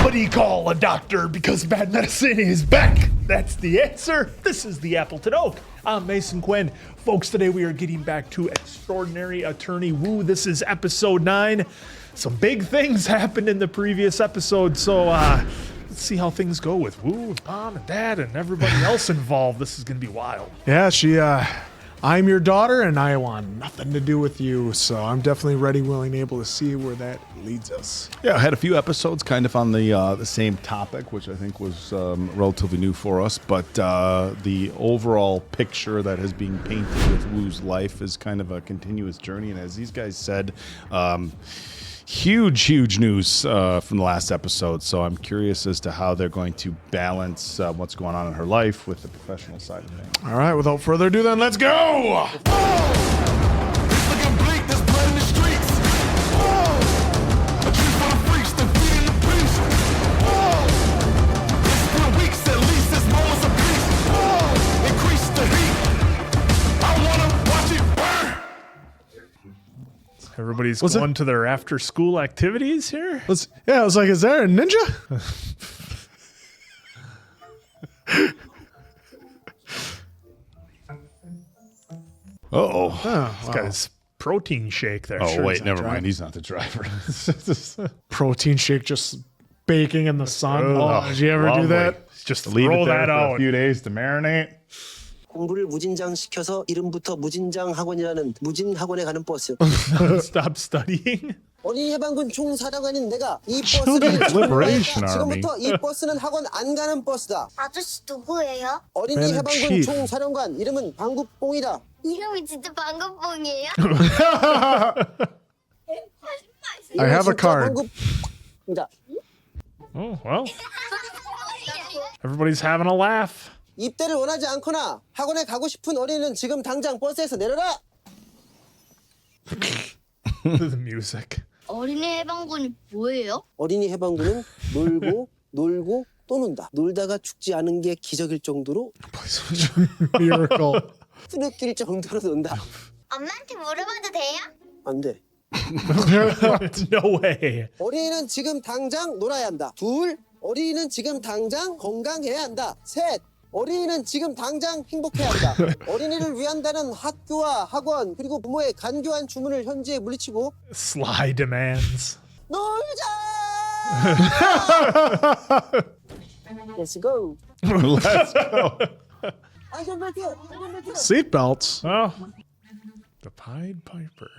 Somebody call a doctor because bad medicine is back. That's the answer. This is the Appleton Oak. I'm Mason Quinn. Folks, today we are getting back to Extraordinary Attorney Woo. This is episode 9. Some big things happened in the previous episode, so let's see how things go with Woo, Mom, and Dad, and everybody else involved. This is going to be wild. Yeah, I'm your daughter, and I want nothing to do with you, so I'm definitely ready, willing, able to see where that leads us. Yeah, I had a few episodes kind of on the same topic, which I think was relatively new for us, but the overall picture that is being painted with Woo's life is kind of a continuous journey, and as these guys said, huge news from the last episode, so I'm curious as to how they're going to balance what's going on in her life with the professional side of things. All right, without further ado, then let's go! Everybody's going to their after-school activities here? I was like, is there a ninja? He's got his protein shake there. Oh, Sure, wait, he's not never driving. mind. He's not the driver. Protein shake just baking in the sun. Oh, Did you ever do lovely. that? Just Leave throw it there that for out. a few days to marinate. 공부를 무진장시켜서 이름부터 무진장 학원이라는 무진 학원에 가는 버스. Stop studying? 어린이 해방군 총사령관인 내가 이 버스를 Liberation 출발했다. Army. 지금부터 이 버스는 학원 안 가는 버스다. 아저씨 누구예요? 어린이 Commander 해방군 Chief. 총사령관 이름은 방국봉이다. 이름이 진짜 방금뽕이에요? I have a 진짜 card. 방국입니다. Oh, well, everybody's having a laugh. 입대를 원하지 않거나 학원에 가고 싶은 어린이는 지금 당장 버스에서 내려라. The music. 어린이 해방군이 뭐예요? 어린이 해방군은 놀고 또 논다. 놀다가 죽지 않은 게 기적일 정도로 Miracle. 쓰레길 정도로 논다. 엄마한테 물어봐도 돼요? 안 돼. No way. 어린이는 지금 당장 놀아야 한다. 2. 어린이는 지금 당장 건강해야 한다. 3. 어린이는 지금 당장 행복해야 한다. 어린이를 위한다는 학교와 학원 그리고 부모의 간교한 주문을 현지에 물리치고 Sly demands. 놀자! Let's go. Let's go. 안전벨트! Seatbelts. Oh, the Pied Piper.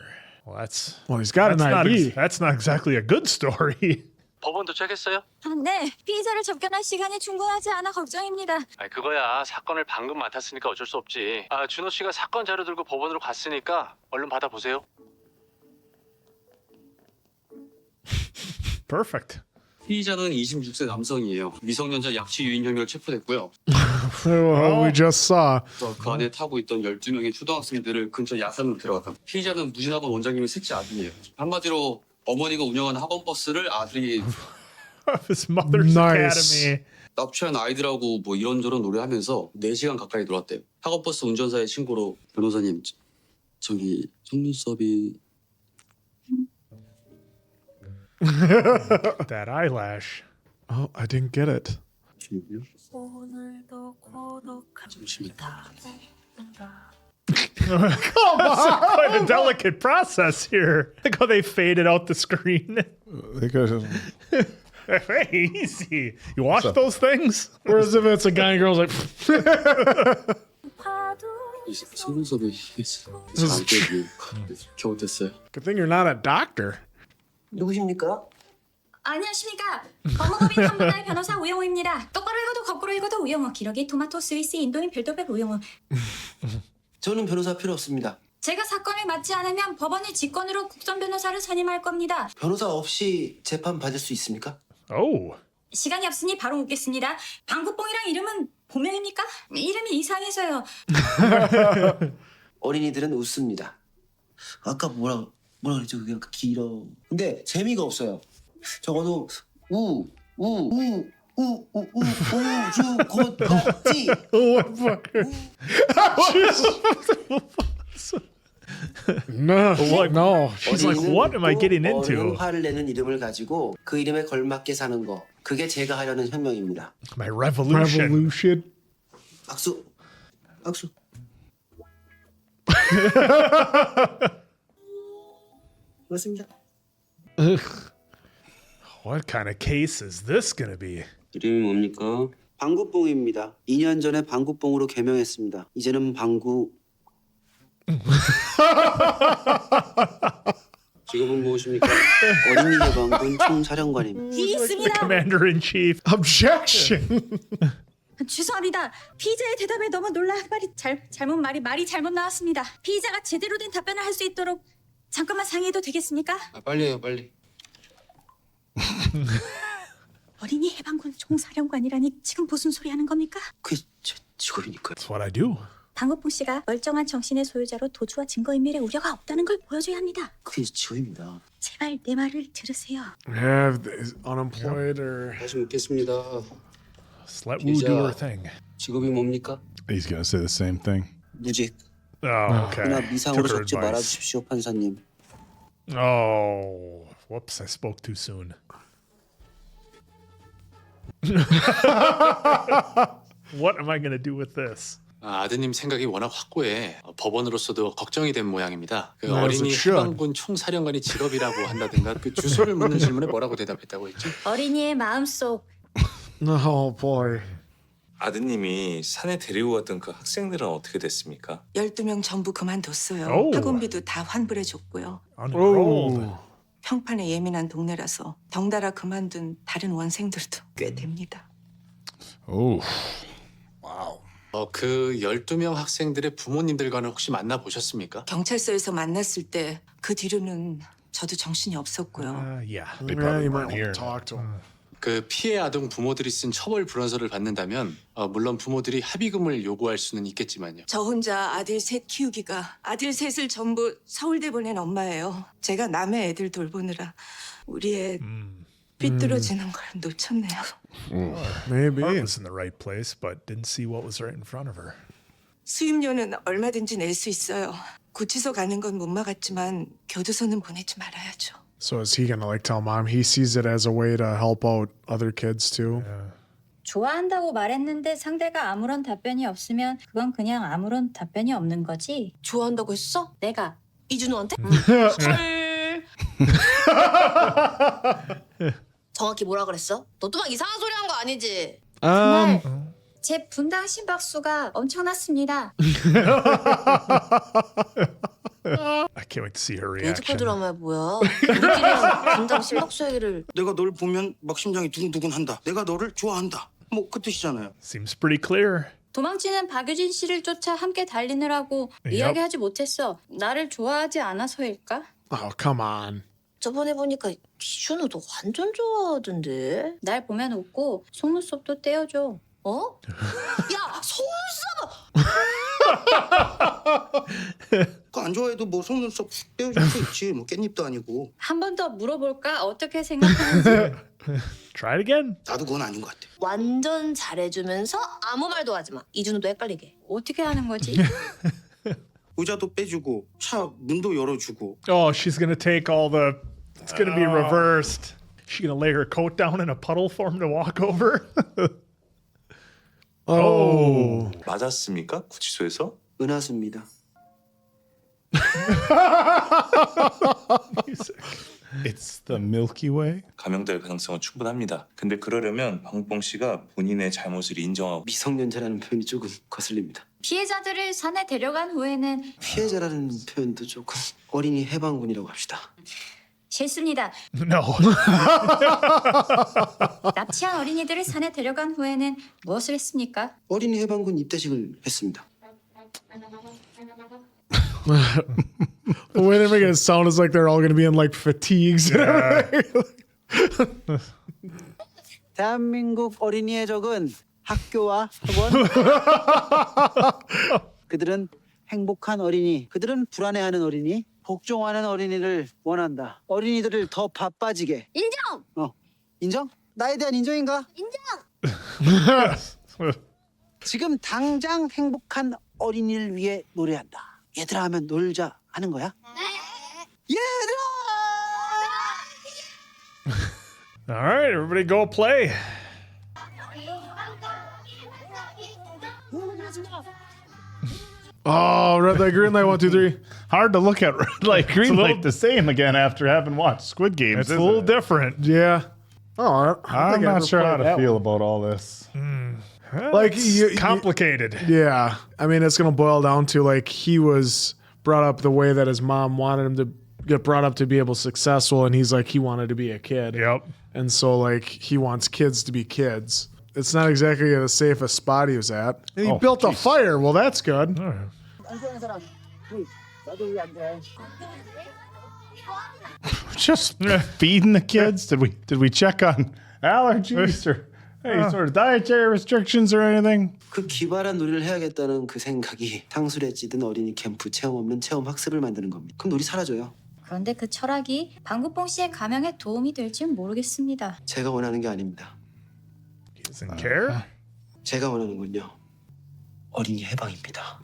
Well, that's Well, he's got an ID. that's not exactly a good story. 법원 도착했어요? 네, 피의자를 접견할 시간이 충분하지 않아 걱정입니다. 그거야. 사건을 방금 맡았으니까 어쩔 수 없지. 준호 씨가 사건 자료 들고 법원으로 갔으니까 얼른 받아보세요. Perfect. 피의자는 26세 남성이에요. 미성년자 약취 유인 혐의로 체포됐고요. We just saw. 그래서 그 안에 타고 있던 12명의 초등학생들을 근처 야산으로 데려갔다. 피의자는 무진학원 원장님의 셋째 아들이에요. 한마디로 어머니가 운영하는 학원 버스를 아들이 His mother's Nice. academy. 납치한 아이들하고 뭐 이런저런 노래하면서 4시간 가까이 놀았대요. 학원 버스 운전사의 신고로 변호사님 저기 속눈썹이 That eyelash. Oh, I didn't get it. 오늘도 고독합니다. Quite a delicate process here. Look how they faded out the screen. Hey, easy. You watch those things? Whereas if it's a guy and girl's like, 이 속눈썹이 잘안 떼고 겨우 됐어요. good thing you're not a doctor. 누구십니까? 안녕하십니까. 법무법인 한문화의 변호사 우영우입니다. 똑바로 읽어도 거꾸로 읽어도 우영우. 기러기 토마토 스위스 인도인 별도백 우영우. 저는 변호사 필요 없습니다. 제가 사건을 맡지 않으면 법원이 직권으로 국선 변호사를 선임할 겁니다. 변호사 없이 재판 받을 수 있습니까? Oh. 시간이 없으니 바로 묻겠습니다. 방구뽕이랑 이름은 본명입니까? 이름이 이상해서요. 어린이들은 웃습니다. 아까 뭐라 그랬죠? 그게 아까 길어. 근데 재미가 없어요. 적어도 우주 곧지. No, no. She's like, what am I getting into? 화를 내는 이름을 가지고 그 이름에 걸맞게 사는 거. 그게 제가 하려는 혁명입니다. My revolution. Revolution. 박수. 박수. 맞습니다. What kind of case is this gonna be? 이름이 뭡니까? 방구뽕입니다. 2년 전에 방구뽕으로 개명했습니다. 이제는 방구. 직업은 무엇입니까? 어린이 해방군 총사령관입니다. 있습니다. Commander in Chief. Objection. 죄송합니다. 피의자의 대답에 너무 놀라 말이 잘못 나왔습니다. 피의자가 제대로 된 답변을 할 수 있도록 잠깐만 상의해도 되겠습니까? 빨리 해요, 빨리. 어린이 해방군 총사령관이라니 지금 무슨 소리 하는 겁니까? 그게 제 직업이니까요. That's what I do. 방구풍 씨가 멀쩡한 정신의 소유자로 도주와 증거인멸의 우려가 없다는 걸 보여줘야 합니다. 그게 직업입니다. 제발 내 말을 들으세요. Yeah, is unemployed or 다시 묻겠습니다. Just let Wu do her 피의자 thing. 직업이 뭡니까? He's gonna say the same thing. 무직. Oh, okay. 그러나 미상으로 Took her 적지 advice. 말아주십시오, 판사님. Oh, whoops! I spoke too soon. What am I gonna do with this? 아드님 생각이 워낙 확고해. 법원으로서도 걱정이 된 모양입니다. 그 As it 어린이 should. 해방군 총사령관이 직업이라고 한다든가 그 주소를 묻는 질문에 뭐라고 대답했다고 했지? 어린이의 마음속 oh boy. 아드님이 산에 데리고 갔던 그 학생들은 어떻게 됐습니까? 12명 전부 그만뒀어요. 오. 학원비도 다 환불해줬고요. Unenrolled. Oh. 평판에 예민한 동네라서 덩달아 그만둔 다른 원생들도 꽤 됩니다. Oh, 그 12명 학생들의 부모님들과는 혹시 만나보셨습니까? 경찰서에서 만났을 때 그 뒤로는 저도 정신이 없었고요. Yeah. they Yeah, probably you weren't might want here. to talk to him. 그 피해 아동 부모들이 쓴 처벌 불원서를 받는다면 물론 부모들이 합의금을 요구할 수는 있겠지만요. 저 혼자 아들 셋 키우기가 아들 셋을 전부 서울대 보낸 엄마예요. 제가 남의 애들 돌보느라 우리 애 삐뚤어지는 걸 놓쳤네요. Maybe. Heart was in the right place, but didn't see what was right in front of her. 수임료는 얼마든지 낼 수 있어요. 구치소 가는 건 못 막았지만 교도소는 보내지 말아야죠. So is he gonna like tell mom he sees it as a way to help out other kids too? 좋아한다고 말했는데 상대가 아무런 답변이 없으면 그건 그냥 아무런 답변이 없는 거지. 좋아한다고 했어? 내가 이준호한테? 정확히 뭐라 그랬어? 너 또 막 이상한 소리 한 거 아니지? 정말 제 분당 심박수가 엄청났습니다. I can't wait to see her 뮤지컬 reaction. 드라마야 뭐야? 우리끼리랑 분당 심박수 얘기를. 내가 널 보면 막 심장이 두근두근한다. 내가 너를 좋아한다. 뭐 그 뜻이잖아요. Seems pretty clear. 도망치는 박유진 씨를 쫓아 함께 달리느라고 Yep. 이야기하지 못했어. 나를 좋아하지 않아서일까? Oh, come on. 저번에 보니까 이준호 너 완전 좋아하던데. 날 보면 웃고 속눈썹도 떼어줘. 어? 야 속눈썹! 그 안 좋아해도 뭐 속눈썹 푹 떼어줄 수 있지. 뭐 깻잎도 아니고. 한 번 더 물어볼까? 어떻게 생각하는지. Try it again. 나도 그건 아닌 것 같아. 완전 잘해주면서 아무 말도 하지 마. 이준호도 헷갈리게. 어떻게 하는 거지? 의자도 빼주고 차 문도 열어주고. Oh, she's gonna take all the. It's gonna be reversed. She gonna lay her coat down in a puddle for him to walk over. Oh. 맞았습니까? 구치소에서? 은하수입니다. It's the Milky Way. 감염될 가능성은 충분합니다. 근데 그러려면 방봉 씨가 본인의 잘못을 인정하고 미성년자라는 표현이 조금 거슬립니다. 피해자들을 산에 데려간 후에는 피해자라는 표현도 조금 어린이 해방군이라고 합시다. 싫습니다. No. 납치한 어린이들을 산에 데려간 후에는 무엇을 했습니까? 어린이 해방군 입대식을 했습니다. The way they make it sound is like they're all gonna be in like fatigues. 대한민국 어린이의 적은 학교와 학원. 그들은 행복한 어린이, 그들은 불안해하는 어린이, 복종하는 어린이를 원한다. 어린이들을 더 바빠지게. 인정! 인정? 나에 대한 인정인가? 인정! 지금 당장 행복한 어린이를 위해 노래한다. 얘들아 하면 놀자 하는 거야? 얘들아! All right, everybody go play. Oh, red light, green light, 1, 2, 3. Hard to look at red light, green little- light the same again after having watched Squid Games. It's a isn't little it? different. Yeah. Oh, I don't I'm think I not ever sure how played to that feel one. about all this. Like, It's complicated. Yeah. I mean, it's going to boil down to like he was brought up the way that his mom wanted him to get brought up to be able successful. And he's like, he wanted to be a kid. Yep. And so, like, he wants kids to be kids. It's not exactly the safest spot he was at. And he built a fire. Well, that's good. Just feeding the kids. Did we check on allergies or any sort of dietary restrictions or anything? 그 기발한 놀이를 해야겠다는 그 생각이 탕술에 찌든 어린이 캠프 체험 없는 체험 학습을 만드는 겁니다. 그럼 놀이 사라져요. 그런데 그 철학이 방구뽕 씨의 감형에 도움이 될지는 모르겠습니다. 제가 원하는 게 아닙니다. He doesn't care. 제가 원하는 건요. 어린이 해방입니다.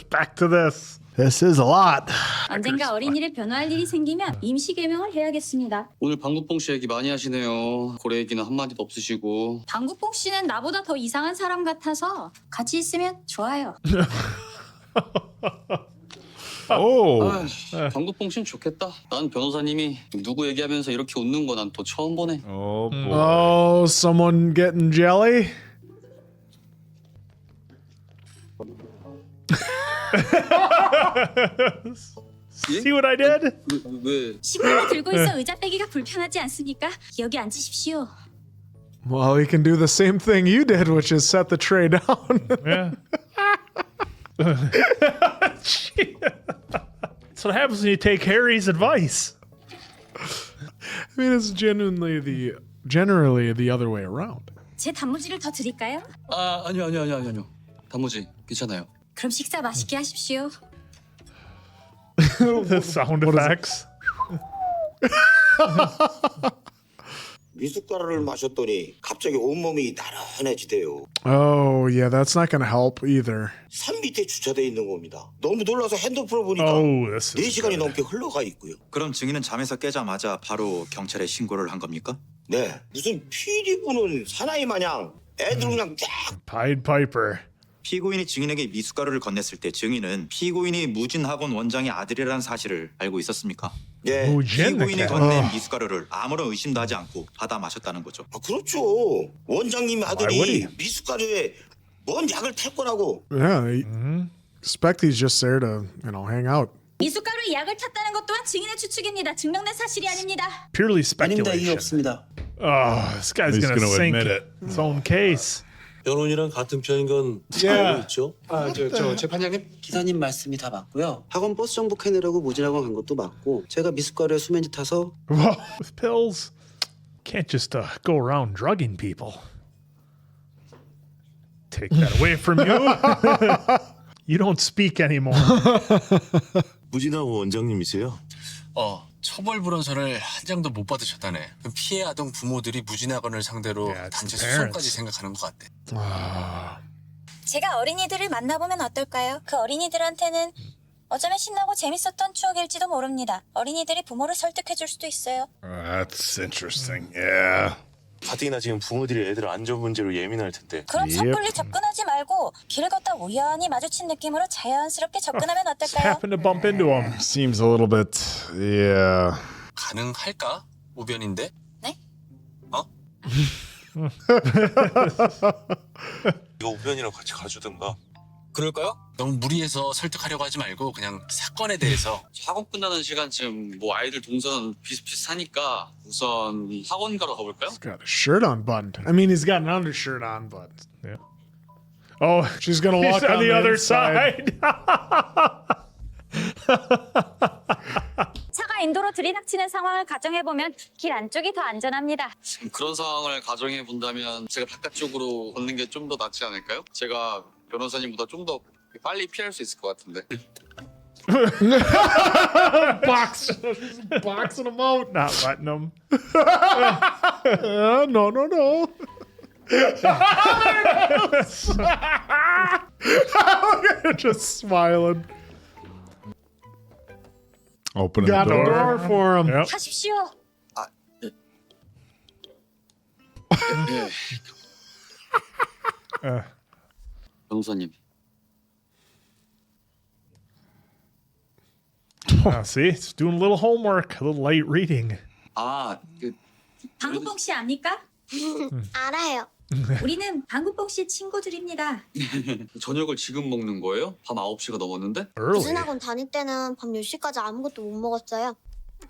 Back to this. This is a lot. 언젠가 어린이를 변호할 일이 생기면 임시 개명을 해야겠습니다. 오늘 방구뽕 씨 얘기 많이 하시네요. 고래 얘기는 한마디도 없으시고. 방구뽕 씨는 나보다 더 이상한 사람 같아서 같이 있으면 좋아요. Oh. 방구뽕 씨는 좋겠다. 난 변호사님이 누구 얘기하면서 이렇게 웃는 거 난 또 처음 보네. Oh boy. Oh, someone getting jelly? See what I did? 왜? 시골에 들고 있어 의자 빼기가 불편하지 않습니까? 여기 앉으십시오. Well, he can do the same thing you did, which is set the tray down. Yeah. That's what happens when you take Harry's advice. I mean, it's generally the other way around. 제 단무지를 더 드릴까요? 아 아니요. 단무지 괜찮아요. 그럼 식사 맛있게 하십시오. The sound effects. 미숫가루를 마셨더니 갑자기 온몸이 나른해지대요. Oh, yeah, that's not going to help either. 산 밑에 주차돼 있는 겁니다. 너무 놀라서 핸드폰을 보니까 Oh, this is 4시간이 넘게 흘러가 있고요. 그럼 증인은 잠에서 깨자마자 바로 경찰에 신고를 한 겁니까? 네, 무슨 피리부는 사나이 마냥 애들 그냥 쫙. Pied Piper. 피고인이 증인에게 미숫가루를 건넸을 때 증인은 피고인이 무진학원 원장의 아들이라는 사실을 알고 있었습니까? 예. 피고인이 건넨 미숫가루를 아무런 의심도 하지 않고 받아 마셨다는 거죠. 아, 그렇죠. 원장님 Why would 아들이 he? 미숫가루에 뭔 약을 탈 거라고. Yeah, expect he's just there to, hang out. 미숫가루에 약을 탔다는 것 또한 증인의 추측입니다. 증명된 사실이 아닙니다. Purely 아닙니다. 이유 speculation. 없습니다. Oh, this guy's He's gonna gonna sink admit it. his own case. 변호인이랑 같은 편인 건 Yeah. 알고 있죠? 저 재판장님. 기사님 말씀이 다 맞고요. 학원 버스 정복해내라고 무진학원 간 것도 맞고 제가 미숫가루에 수면제 타서 With pills, can't just go around drugging people. Take that away from you. You don't speak anymore. 무진학 원장님이세요? 처벌 불원서를 한 장도 못 받으셨다네. 그럼 피해 아동 부모들이 무진학원을 상대로 Yeah, it's 단체 the 소송까지 parents. 생각하는 것 같대. 제가 어린이들을 만나보면 어떨까요? 그 어린이들한테는 어쩌면 신나고 재밌었던 추억일지도 모릅니다. 어린이들이 부모를 설득해줄 수도 있어요. That's interesting. Yeah. 가뜩이나 지금 부모들이 애들 안전 문제로 예민할 텐데. 그럼 섣불리 접근하지 말고 길을 걷다 우연히 마주친 느낌으로 자연스럽게 접근하면 Just 어떨까요? happen to bump into him. Seems a little bit. Yeah. 가능할까? 우변인데? 네? 이거 우변이랑 같이 가주든가. 그럴까요? 너무 무리해서 설득하려고 하지 말고 그냥 사건에 대해서 학원 끝나는 시간쯤 뭐 아이들 동선 비슷비슷하니까 우선 학원 가러 가볼까요? He's got a shirt unbuttoned. I mean, he's got an undershirt on, but Yeah. Oh, she's going to he's walk on the other inside. side. 차가 인도로 들이닥치는 상황을 가정해보면 길 안쪽이 더 안전합니다. 그런 상황을 가정해 본다면 제가 바깥쪽으로 걷는 게 좀 더 낫지 않을까요? 제가 변호사님보다 좀 더 빨리 피할 수 있을 것 같은데. Boxing him out, not letting him. No. Just smiling. Opening Got the the door. door for him. Yep. 하십시오. 변호사님. See, it's doing a little homework, a little light reading. 아, 방구뽕 씨 압니까? 알아요. 우리는 방구뽕 씨 친구들입니다. 저녁을 지금 먹는 거예요? 밤 9시가 넘었는데? 무슨 학원 다닐 때는 밤 10시까지 아무것도 못 먹었어요.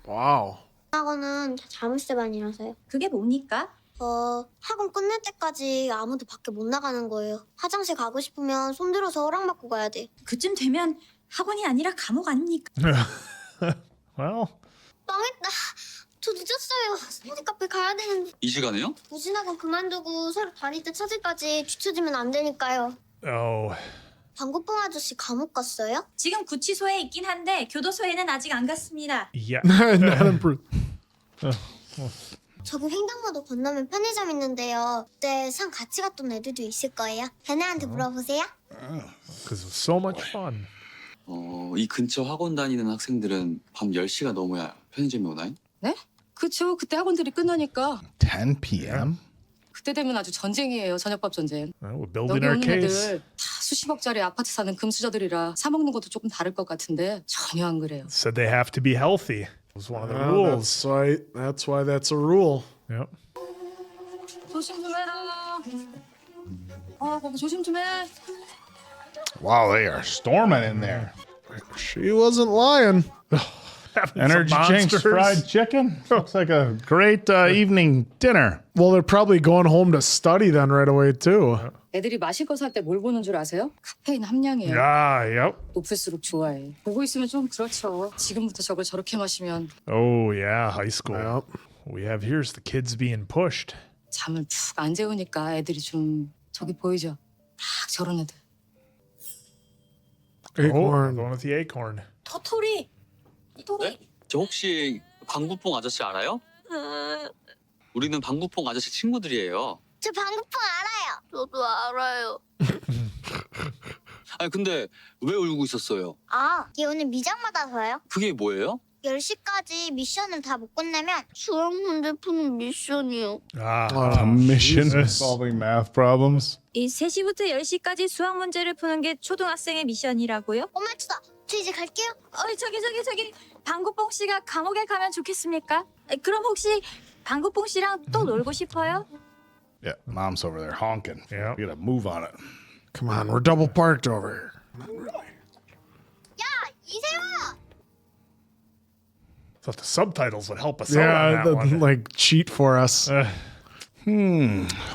Wow. 학원은 다 자물쇠 반이라서요. 그게 뭡니까? 학원 끝날 때까지 아무도 밖에 못 나가는 거예요. 화장실 가고 싶으면 손들어서 허락받고 가야 돼. 그쯤 되면 학원이 아니라 감옥 아닙니까? Well, 망했다. 저 늦었어요. 스터디 카페 가야 되는데. 이 시간에요? 무진학원 그만두고 새로 다닐 때 찾을까지 뒤처지면 안 되니까요. oh, 방구뽕 아저씨 감옥 갔어요? 지금 구치소에 있긴 한데 교도소에는 아직 안 갔습니다. yeah. Not improved. 저기 횡단보도 건너면 편의점 있는데요. 그때 상 같이 갔던 애들도 있을 거예요. 걔네한테 물어보세요. Because it was so much fun. 이 근처 학원 다니는 학생들은 밤 10시가 넘어야 편의점에 오나요? 네? 그쵸. 그때 학원들이 끝나니까 10 p.m. 그때 되면 아주 전쟁이에요. 저녁밥 전쟁. We're 여기 building our 오는 case. 애들 다 수십억짜리 아파트 사는 금수저들이라 사 먹는 것도 조금 다를 것 같은데 전혀 안 그래요. Said they have to be healthy. It was one of the Well, rules. that's why that's a rule. Yep. 조심 좀 해라. 거기 조심 좀 해. Wow, they are storming in there. She wasn't lying. Energy drinks, monsters. fried chicken. Looks like a great evening dinner. Well, they're probably going home to study then right away too. 애들이 마실 거 살 때 뭘 보는 줄 아세요? 카페인 함량이에요. Yeah, yep. 높을수록 좋아해. 보고 있으면 좀 그렇죠. 지금부터 저걸 저렇게 마시면 Oh, yeah, high school. Yep. We have here's the kids being pushed. 잠을 푹 안 재우니까 애들이 좀 저기 보이죠? 딱 저런 애들. Oh, Acorn. going with the acorn. 토토리. 토리. 저 혹시 방구뽕 아저씨 알아요? 우리는 방구뽕 아저씨 친구들이에요. 저 방구뽕 알아요. 저도 알아요. 아니 근데 왜 울고 있었어요? 얘 오늘 미장 받아서요? 그게 뭐예요? 10시까지 미션을 다 못 끝내면 수학 문제 푸는 미션이요. A mission solving math problems. 이 3시부터 10시까지 수학 문제를 푸는 게 초등학생의 미션이라고요? 엄마치다. 저 이제 갈게요. 저기 방구뽕 씨가 감옥에 가면 좋겠습니까? 그럼 혹시 방구뽕 씨랑 또 놀고 싶어요? Yeah, mom's over there honking. Yeah. We gotta move on it. Come on, we're double parked over here. 야, 이세화! Thought the subtitles would help us out on Yeah, that one. like cheat for us.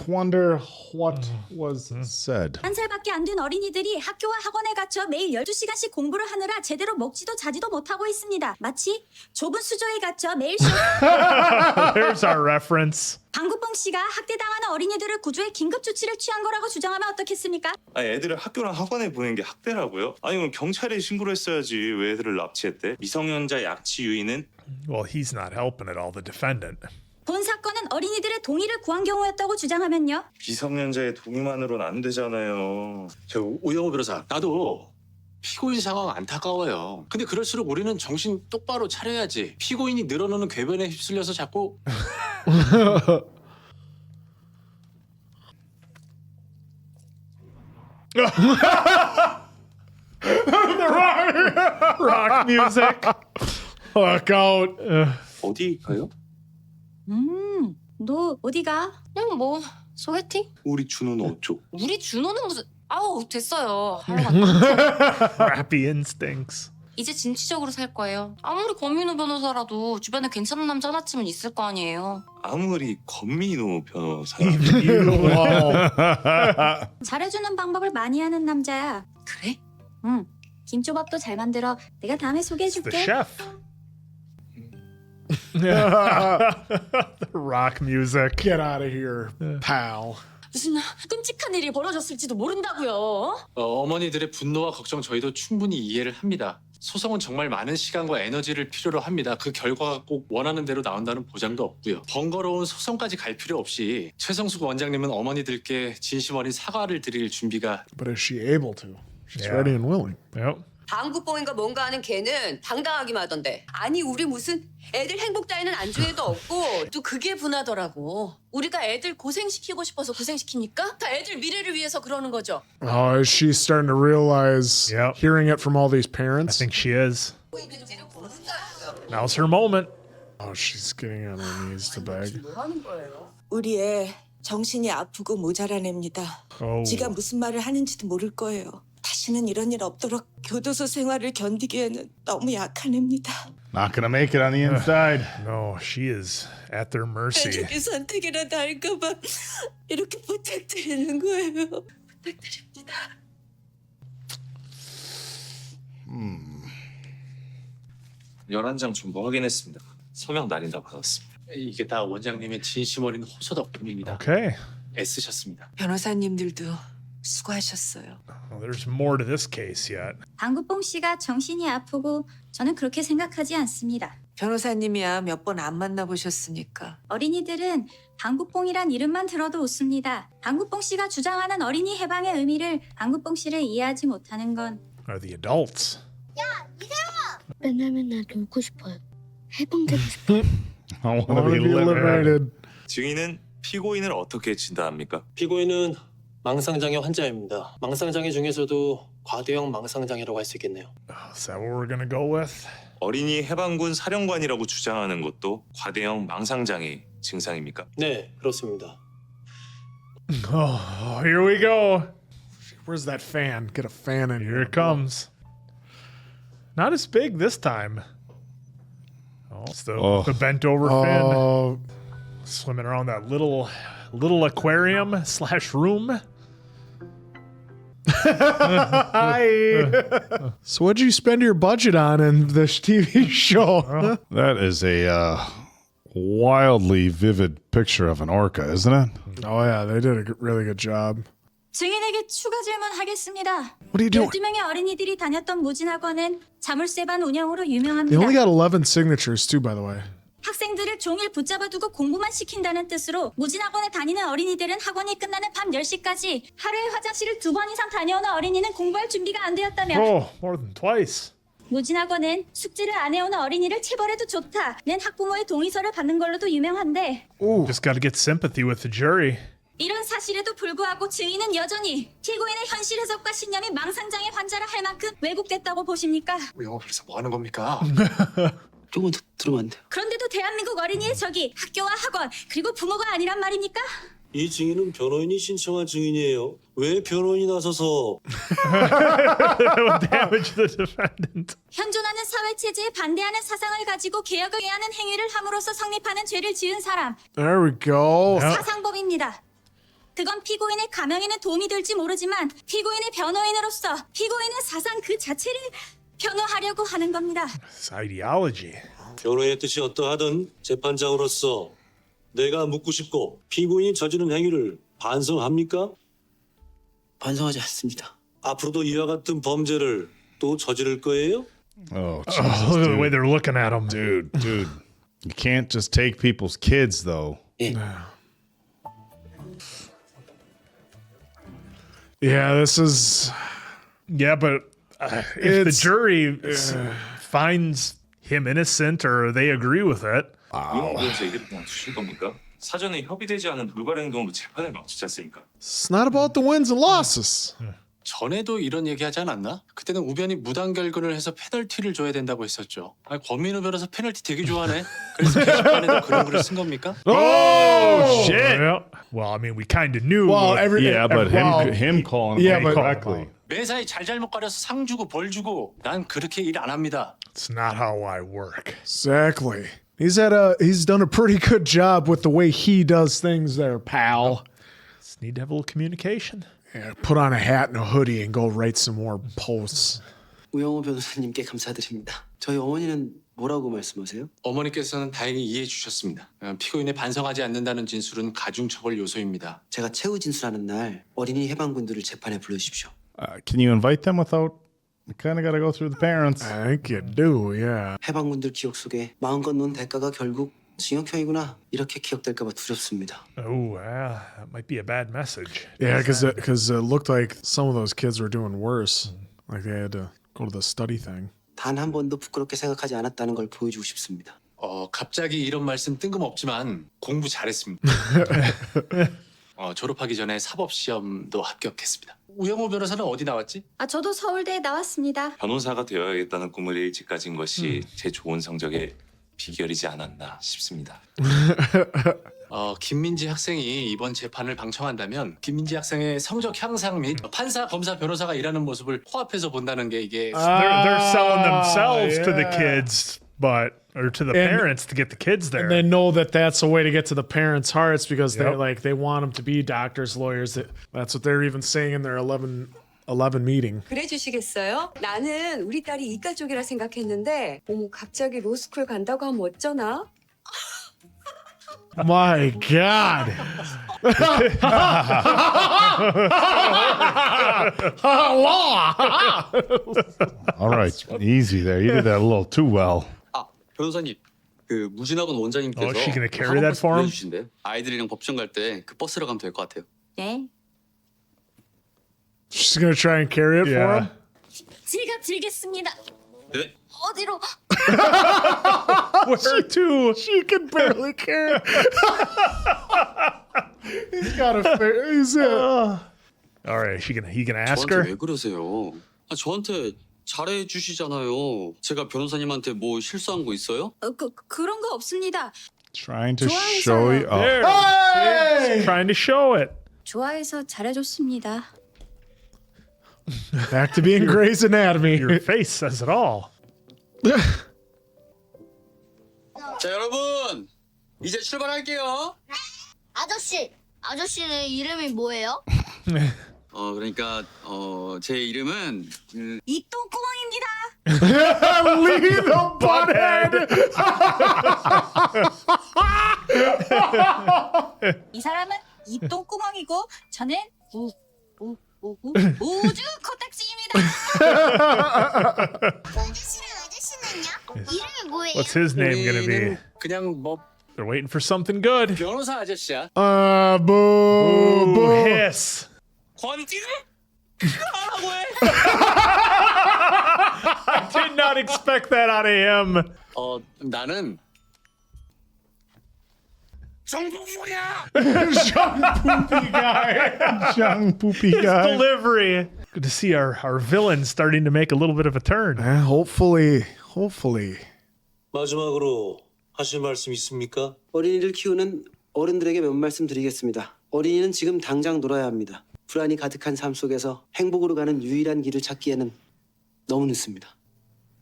Wonder what was said. 1살밖에 안 된 어린이들이 학교와 학원에 갇혀 매일 12시간씩 공부를 하느라 제대로 먹지도 자지도 못하고 있습니다. 마치 좁은 수조에 갇혀 매일 There's our reference. 방구뽕 씨가 학대당하는 어린이들을 구조해 긴급 조치를 취한 거라고 주장하면 어떻겠습니까? 아니 애들을 학교랑 학원에 보낸 게 학대라고요? 아니 그럼 경찰에 신고를 했어야지. 왜 애들을 납치했대? 미성년자 약취 유인은 Well, he's not helping at all, the defendant. 본 사건은 어린이들의 동의를 구한 경우였다고 주장하면요. 미성년자의 동의만으로는 안 되잖아요. 저 오영호 변호사, 나도 피고인 상황 안타까워요. 근데 그럴수록 우리는 정신 똑바로 차려야지. 피고인이 늘어놓는 궤변에 휩쓸려서 자꾸 Rock music. Fuck out. 어디 가요? 너 어디가? 그냥 뭐 소개팅? 우리 준호는 어쩌? 우리 준호는 무슨 아우 됐어요. 하러 갔다. Crappy instincts. 이제 진취적으로 살 거예요. 아무리 권민우 변호사라도 주변에 괜찮은 남자 하나쯤은 있을 거 아니에요. 아무리 권민우 변호사. 잘해주는 방법을 많이 하는 남자야. 그래? 응. 김초밥도 잘 만들어. 내가 다음에 The 소개해줄게. chef. The rock music. Get out of here, pal. 무슨 끔찍한 일이 벌어졌을지도 모른다고요. 어머니들의 분노와 걱정 저희도 충분히 이해를 합니다. 소송은 정말 많은 시간과 에너지를 필요로 합니다. 그 결과가 꼭 원하는 대로 나온다는 보장도 없고요. 번거로운 소송까지 갈 필요 없이 최성숙 원장님은 어머니들께 진심 어린 사과를 드릴 준비가. But is she able to? She's Yeah. ready and willing. Yep. 방구뽕인가 뭔가 하는 걔는 당당하기만 하던데. 아니 우리 무슨 애들 행복 따위는 안주에도 없고 또 그게 분하더라고. 우리가 애들 고생시키고 싶어서 고생시키니까 다 애들 미래를 위해서 그러는 거죠. Oh, is she starting to realize, hearing it from all these parents? I think she is. Now's her moment. Oh, she's getting on her knees to beg. 뭐 하는 거예요? 우리 애 정신이 아프고 모자란 애입니다. Oh. 지가 무슨 말을 하는지도 모를 거예요. 다시는 이런 일 없도록 교도소 생활을 견디기에는 너무 약한 애입니다. Not gonna make it on the inside. No, she is at their mercy. 가족의 선택이라도 할까 봐 이렇게 부탁드리는 거예요. 부탁드립니다. 11장 정보 확인했습니다. 서명 날인 다 받았습니다. 이게 다 원장님의 진심 어린 호소 덕분입니다. Okay. 애쓰셨습니다. 변호사님들도 수고하셨어요. Well, there's more to this case yet. 방구뽕 씨가 정신이 아프고 저는 그렇게 생각하지 않습니다. 변호사님이야 몇 번 안 만나보셨으니까. 어린이들은 방구뽕이란 이름만 들어도 웃습니다. 방구뽕 씨가 주장하는 어린이 해방의 의미를 방구뽕 씨를 이해하지 못하는 건 Are the adults? 맨날 놀고 싶어요. 해방되고 싶어요. I want Wanna be liberated. 증인은 피고인을 어떻게 진단합니까? 피고인은 망상장애 환자입니다. 망상장애 중에서도 과대형 망상장애라고 할 수 있겠네요. Is that what we're gonna go with? 어린이 해방군 사령관이라고 주장하는 것도 과대형 망상장애 증상입니까? 네, 그렇습니다. Oh, here we go. Where's that fan? Get a fan in Here it comes. Not as big this time. Oh, it's the bent over Oh. fin swimming around that little aquarium / room. So what'd you spend your budget on in this TV show? That is a wildly vivid picture of an orca, isn't it? Oh yeah, they did a really good job. 증인에게 추가 질문하겠습니다. What are you doing? 12명의 어린이들이 다녔던 무진학원은 자물쇠반 운영으로 They 유명합니다. only got 11 signatures too, by the way. 학생들을 종일 붙잡아두고 공부만 시킨다는 뜻으로 무진학원에 다니는 어린이들은 학원이 끝나는 밤 10시까지 하루에 화장실을 2번 이상 다녀오는 어린이는 공부할 준비가 안 되었다며 Oh, more than twice. 무진학원은 숙제를 안 해오는 어린이를 체벌해도 좋다는 학부모의 동의서를 받는 걸로도 유명한데 Just got to get sympathy with the jury. 이런 사실에도 불구하고 증인은 여전히 피고인의 현실 해석과 신념이 망상장애 환자라 할 만큼 왜곡됐다고 보십니까? 영업에서 뭐 하는 겁니까? 조금 더 들으면 안 돼요. 그런데도 대한민국 어린이의 적이 학교와 학원 그리고 부모가 아니란 말입니까? 이 증인은 변호인이 신청한 증인이에요. 왜 변호인이 나서서 That would damage the defendant. 현존하는 사회체제에 반대하는 사상을 가지고 개혁을 해야 하는 행위를 함으로써 성립하는 죄를 지은 사람 There we go. 사상법입니다. 그건 피고인의 가명에는 도움이 될지 모르지만 피고인의 변호인으로서 피고인의 사상 그 자체를 변호하려고 하는 겁니다. It's ideology. 변호의 뜻이 어떠하든 재판장으로서 내가 묻고 싶고 피고인이 저지른 행위를 반성합니까? 반성하지 않습니다. 앞으로도 이와 같은 범죄를 또 저지를 거예요? Oh, Oh, look at the way they're looking at him. dude. You can't just take people's kids, though. Yeah, this is. Yeah, but if the jury finds him innocent or they agree with it, 위험부에서 이대로 그냥 두실 겁니까? 사전에 협의되지 않은 돌발 행동으로 재판을 막지 않습니까? It's not about the wins and losses. 전에도 이런 얘기 하지 않았나? 그때는 우변이 무단 결근을 해서 페널티를 줘야 된다고 했었죠. 권민우 변호사 페널티 되게 좋아하네. 그래서 게시판에도 그런 글을 쓴 겁니까? Oh, shit! yeah. Well, I mean, we kind of knew. Well, Yeah, but him calling Yeah, him but- correctly. 매사에 잘잘못 가려서 상 주고 벌 주고 난 그렇게 일 안 합니다. It's not how I work. Exactly. He's done a pretty good job with the way he does things there, pal. Just need to have a little communication. Yeah, put on a hat and a hoodie and go write some more posts. 우영호 변호사님께 감사드립니다. 저희 어머니는 뭐라고 말씀하세요? 어머니께서는 다행히 이해해 주셨습니다. 피고인의 반성하지 않는다는 진술은 가중처벌 요소입니다. 제가 최후 진술하는 날 어린이 해방군들을 재판에 불러주십시오. Can you invite them without You kind of got to go through the parents. I think you do, yeah. 해방군들 기억 속에 마음껏 논 대가가 결국 징역형이구나 이렇게 기억될까봐 두렵습니다. Oh, that might be a bad message. Yeah, because it looked like some of those kids were doing worse. Like they had to go to the study thing. 단 한 번도 부끄럽게 생각하지 않았다는 걸 보여주고 싶습니다. 갑자기 이런 말씀 뜬금없지만 공부 잘했습니다. 졸업하기 전에 사법시험도 합격했습니다. 우영호 변호사는 어디 나왔지? 저도 서울대에 나왔습니다. 변호사가 되어야겠다는 꿈을 일찍 가진 것이 제 좋은 성적의 비결이지 않았나 싶습니다. 김민지 학생이 이번 재판을 방청한다면 김민지 학생의 성적 향상 및 판사, 검사, 변호사가 일하는 모습을 코앞에서 본다는 게 이게 They're selling themselves to the kids, or to the parents to get the kids there. And they know that that's a way to get to the parents' hearts because they want them to be doctors, lawyers. That's what they're even saying in their 11 meeting. 그래 주시겠어요? 나는 우리 딸이 이과 쪽이라 생각했는데 갑자기 로스쿨 간다고 하면 어쩌나? My God. All right, easy there. You did that a little too well. 변호사님, 그 무진학원 원장님께서 Oh, is she gonna carry that for him? 주신대. 아이들이랑 법정 갈 때 그 버스로 가면 될 것 같아요. 네. She's going to try and carry it for him? 제가 들겠습니다. 네? 어디로? Where to? She can barely carry it. He's got a face. All right, he gonna ask 저한테 her? 왜 그러세요? 저한테 잘해 주시잖아요. 제가 변호사님한테 뭐 실수한 거 있어요? 그런 거 없습니다. Trying to show you. Oh. There. Hey! Trying to show it. 좋아해서 잘해줬습니다. Back to being Grey's Anatomy. Your face says it all. 자, 여러분. 이제 출발할게요. 아저씨는 이름이 뭐예요? 그러니까 제 이름은 이 똥구멍입니다. Leave the butthead. 이 사람은 이 똥구멍이고 저는 우주 코딱지입니다. 아저씨는요? 이름이 뭐예요? What's his name gonna be? 그냥 뭐 They're waiting for something good. 변호사 아저씨야. Boo. Boo. Hiss. 권지금? 그거 하라고 해. I did not expect that out of him. 나는 정복이야. Poopy guy. Young poopy His guy. delivery. Good to see our villain starting to make a little bit of a turn. Hopefully. 마지막으로 하실 말씀 있습니까? 어린이를 키우는 어른들에게 몇 말씀 드리겠습니다. 어린이는 지금 당장 놀아야 합니다. 불안이 가득한 삶 속에서 행복으로 가는 유일한 길을 찾기에는 너무 늦습니다.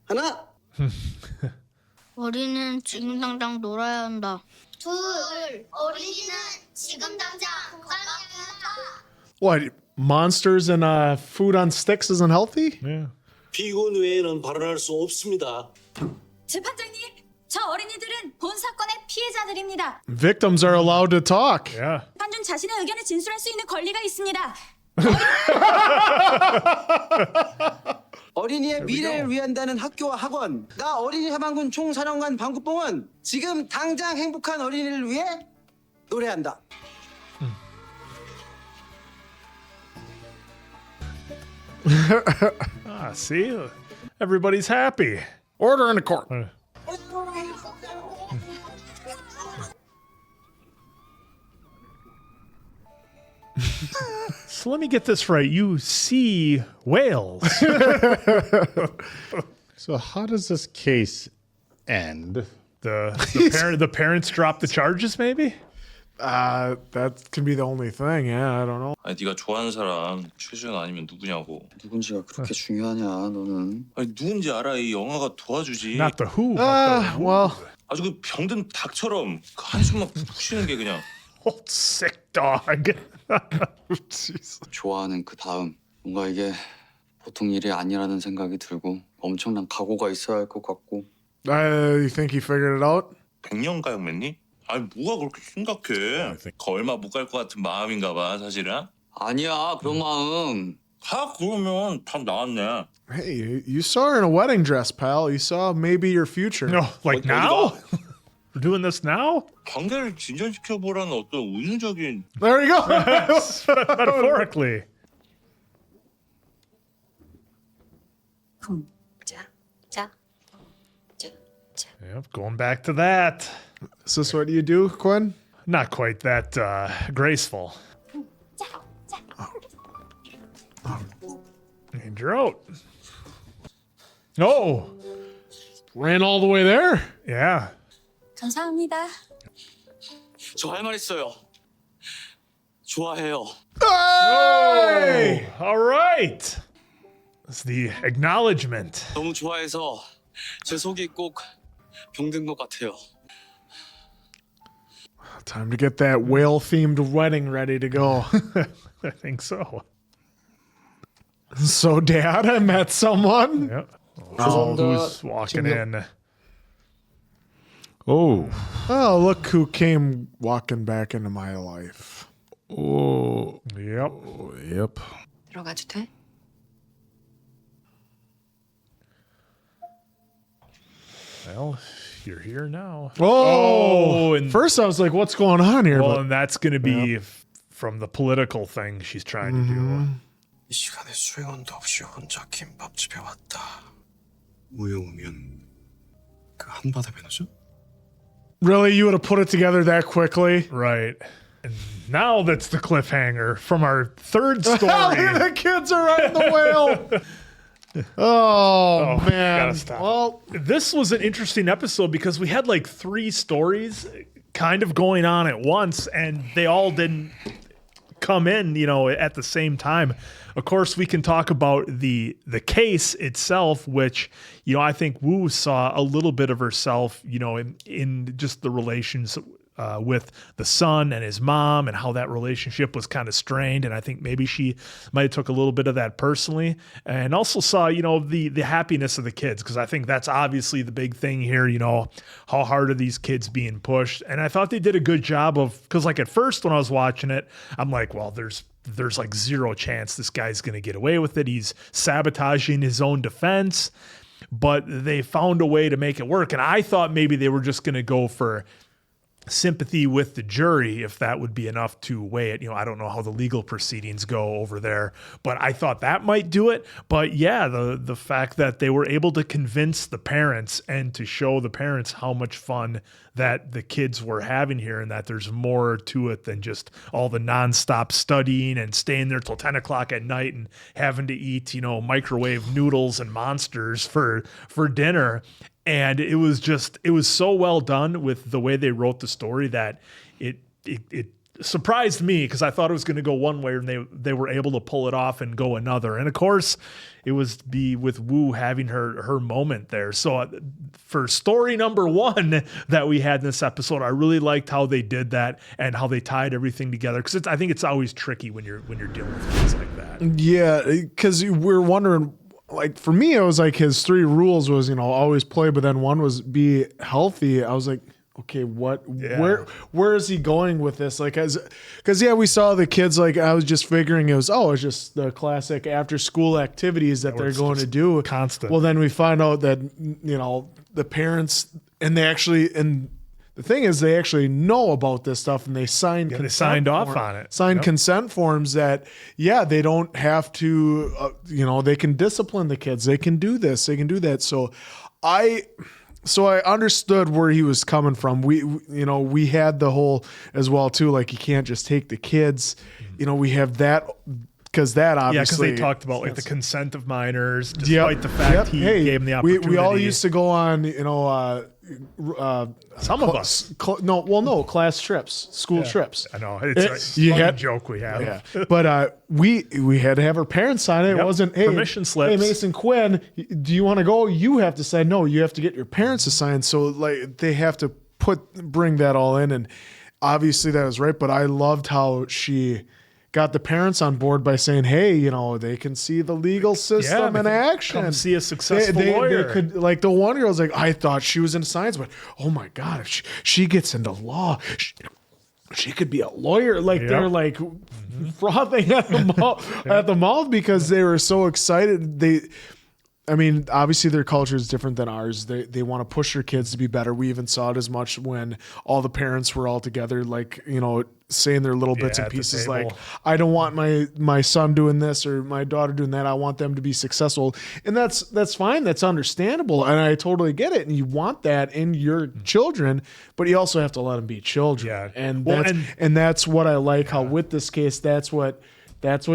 하나, 어린이는 지금 당장 놀아야 한다. 둘, 어린이는 지금 당장 건강해야 한다. What? Monsters and food on sticks isn't healthy? Yeah. 피고인 외에는 발언할 수 없습니다. 재판장님, 저 어린이들은 본 사건의 피해자들입니다. Victims are allowed to talk. Yeah. 판준 자신의 의견을 진술할 수 있는 권리가 있습니다. 어린이의 미래를 위한다는 학교와 학원. 나 어린이 해방군 총사령관 방구뽕은 지금 당장 행복한 어린이를 위해 노래한다. See? Everybody's happy. Order in the court. So let me get this right. You see whales. So how does this case end? The parents drop the charges, maybe? That can be the only thing. Yeah, I don't know. 아니 네가 좋아하는 사람 최주현 아니면 누구냐고. 누군지가 그렇게 중요하냐, 너는? 아니 누군지 알아. 이 영화가 도와주지. Not the who. but the Well, 아주 그 병든 닭처럼 그 한숨만 푹 쉬는 게 그냥. old sick dog. 좋아하는 그 다음 뭔가 이게 보통 일이 아니라는 생각이 들고 엄청난 각오가 있어야 할 것 같고. you think he figured it out? 100년 가용맨니? 아니 뭐가 그렇게 심각해? 얼마 못 갈 것 같은 마음인가 봐 사실은. 아니야, 그런 마음. 다 그러면 다 나왔네. Hey, you saw her in a wedding dress, pal. You saw maybe your future. No, like now? We're doing this now? 관계를 진전시켜 보라는 어떤 운유적인. There you go. Metaphorically. Yep, going back to that. Is this what you do, Quinn? Not quite that graceful. And you're out. Oh, ran all the way there. Yeah. 감사합니다. 저 할 말 있어요. 좋아해요. Hey! All right. That's the acknowledgement. 너무 좋아해서 제 속이 꼭 병든 것 같아요. Time to get that whale-themed wedding ready to go. I think so. So, Dad, I met someone. Yep. Oh, who's walking in? Oh. Oh, look who came walking back into my life. Oh. Yep. Yep. 들어가도 돼? Well, you're here now. Oh, and first I was like, what's going on here? well, But and that's going to be from the political thing she's trying to do. 이 시간에 수행원도 없이 혼자 김밥집에 왔다. 우영우면 그 한바다 배너죠? really, you would have put it together that quickly? Right. And now that's the cliffhanger from our third story. The kids are riding the whale. Oh, man. Gotta stop. Well, this was an interesting episode because we had like 3 stories kind of going on at once, and they all didn't come in, at the same time. Of course, we can talk about the case itself, which, I think Wu saw a little bit of herself, in just the relations with the son and his mom and how that relationship was kind of strained. And I think maybe she might have took a little bit of that personally, and also saw, the happiness of the kids. Cause I think that's obviously the big thing here, how hard are these kids being pushed? And I thought they did a good job cause like at first when I was watching it, I'm like, well, there's like zero chance this guy's going to get away with it. He's sabotaging his own defense, but they found a way to make it work. And I thought maybe they were just going to go for sympathy with the jury, if that would be enough to weigh it. I don't know how the legal proceedings go over there, but I thought that might do it. But yeah, the fact that they were able to convince the parents and to show the parents how much fun that the kids were having here, and that there's more to it than just all the nonstop studying and staying there till 10 o'clock at night and having to eat, microwave noodles and monsters for dinner. And it was so well done with the way they wrote the story that it surprised me, because I thought it was going to go one way, and they were able to pull it off and go another. And of course, it was with Wu having her moment there. So for story number 1 that we had in this episode, I really liked how they did that and how they tied everything together. Because I think it's always tricky when you're dealing with things like that. yeah, because we're wondering. Like for me, it was like his 3 rules was, always play, but then one was be healthy. I was like, okay, what, where is he going with this? Like, cause we saw the kids, like, I was just figuring it's just the classic after school activities that they're going to do. Constant. Well, then we find out that, the parents, and the thing is, they actually know about this stuff, and they signed off on it. Signed consent forms that, they don't have to, they can discipline the kids. They can do this. They can do that. So I understood where he was coming from. We had the whole as well too, like you can't just take the kids. We have that. Because that obviously, because they talked about like the consent of minors, despite the fact he gave them the opportunity. We all used to go on, some of us. Class trips, school trips. I know it's a joke we have. Yeah. But we had to have our parents sign it. It wasn't permission slips. Hey, Mason Quinn, do you want to go? You have to say no. You have to get your parents to sign. So like they have to bring that all in, and obviously that was right. But I loved how she got the parents on board by saying, hey, they can see the legal system in action. Come see a successful lawyer. They could, like the one girl's like, I thought she was in science, but oh my God, if she gets into law, she could be a lawyer. Like they're like frothing at the mouth because they were so excited. I mean, obviously their culture is different than ours. They want to push their kids to be better. We even saw it as much when all the parents were all together, like, saying their little bits and at the pieces, table. like, I don't want my son doing this or my daughter doing that. I want them to be successful. And that's fine. That's understandable. And I totally get it. And you want that in your children, but you also have to let them be children. Yeah. And Well, that's what I like, how with this case, that's what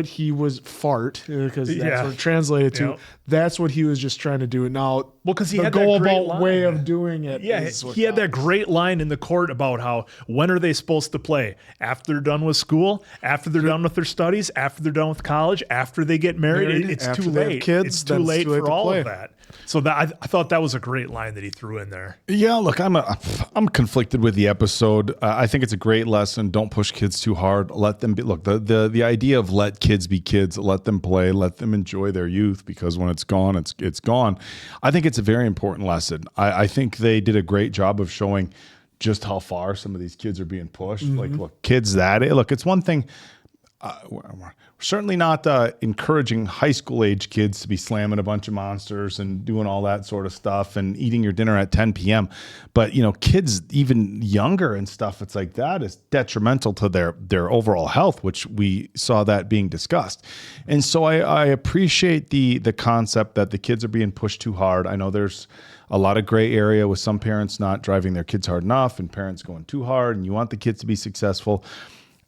he was because that's what it translated to. Yeah. That's what he was just trying to do. Now, because he the had that great go-about way line. of doing it. Yeah, is what he had that great line in the court about how when are they supposed to play? After they're done with school, after they're done with their studies, after they're done with college, after they get married. It's after too they have late. kids, it's then too it's late too late for to all play. of that. So I thought that was a great line that he threw in there. Yeah, look, I'm conflicted with the episode. I think it's a great lesson. Don't push kids too hard. Let them be. Look, the idea of let kids be kids, let them play, let them enjoy their youth, because when it's gone, it's gone. I think it's a very important lesson. I think they did a great job of showing just how far some of these kids are being pushed. Like, look, kids look, it's one thing. We're certainly not encouraging high school age kids to be slamming a bunch of monsters and doing all that sort of stuff and eating your dinner at 10 p.m. But, kids even younger and stuff, it's like that is detrimental to their overall health, which we saw that being discussed. And so I appreciate the concept that the kids are being pushed too hard. I know there's a lot of gray area with some parents not driving their kids hard enough and parents going too hard, and you want the kids to be successful.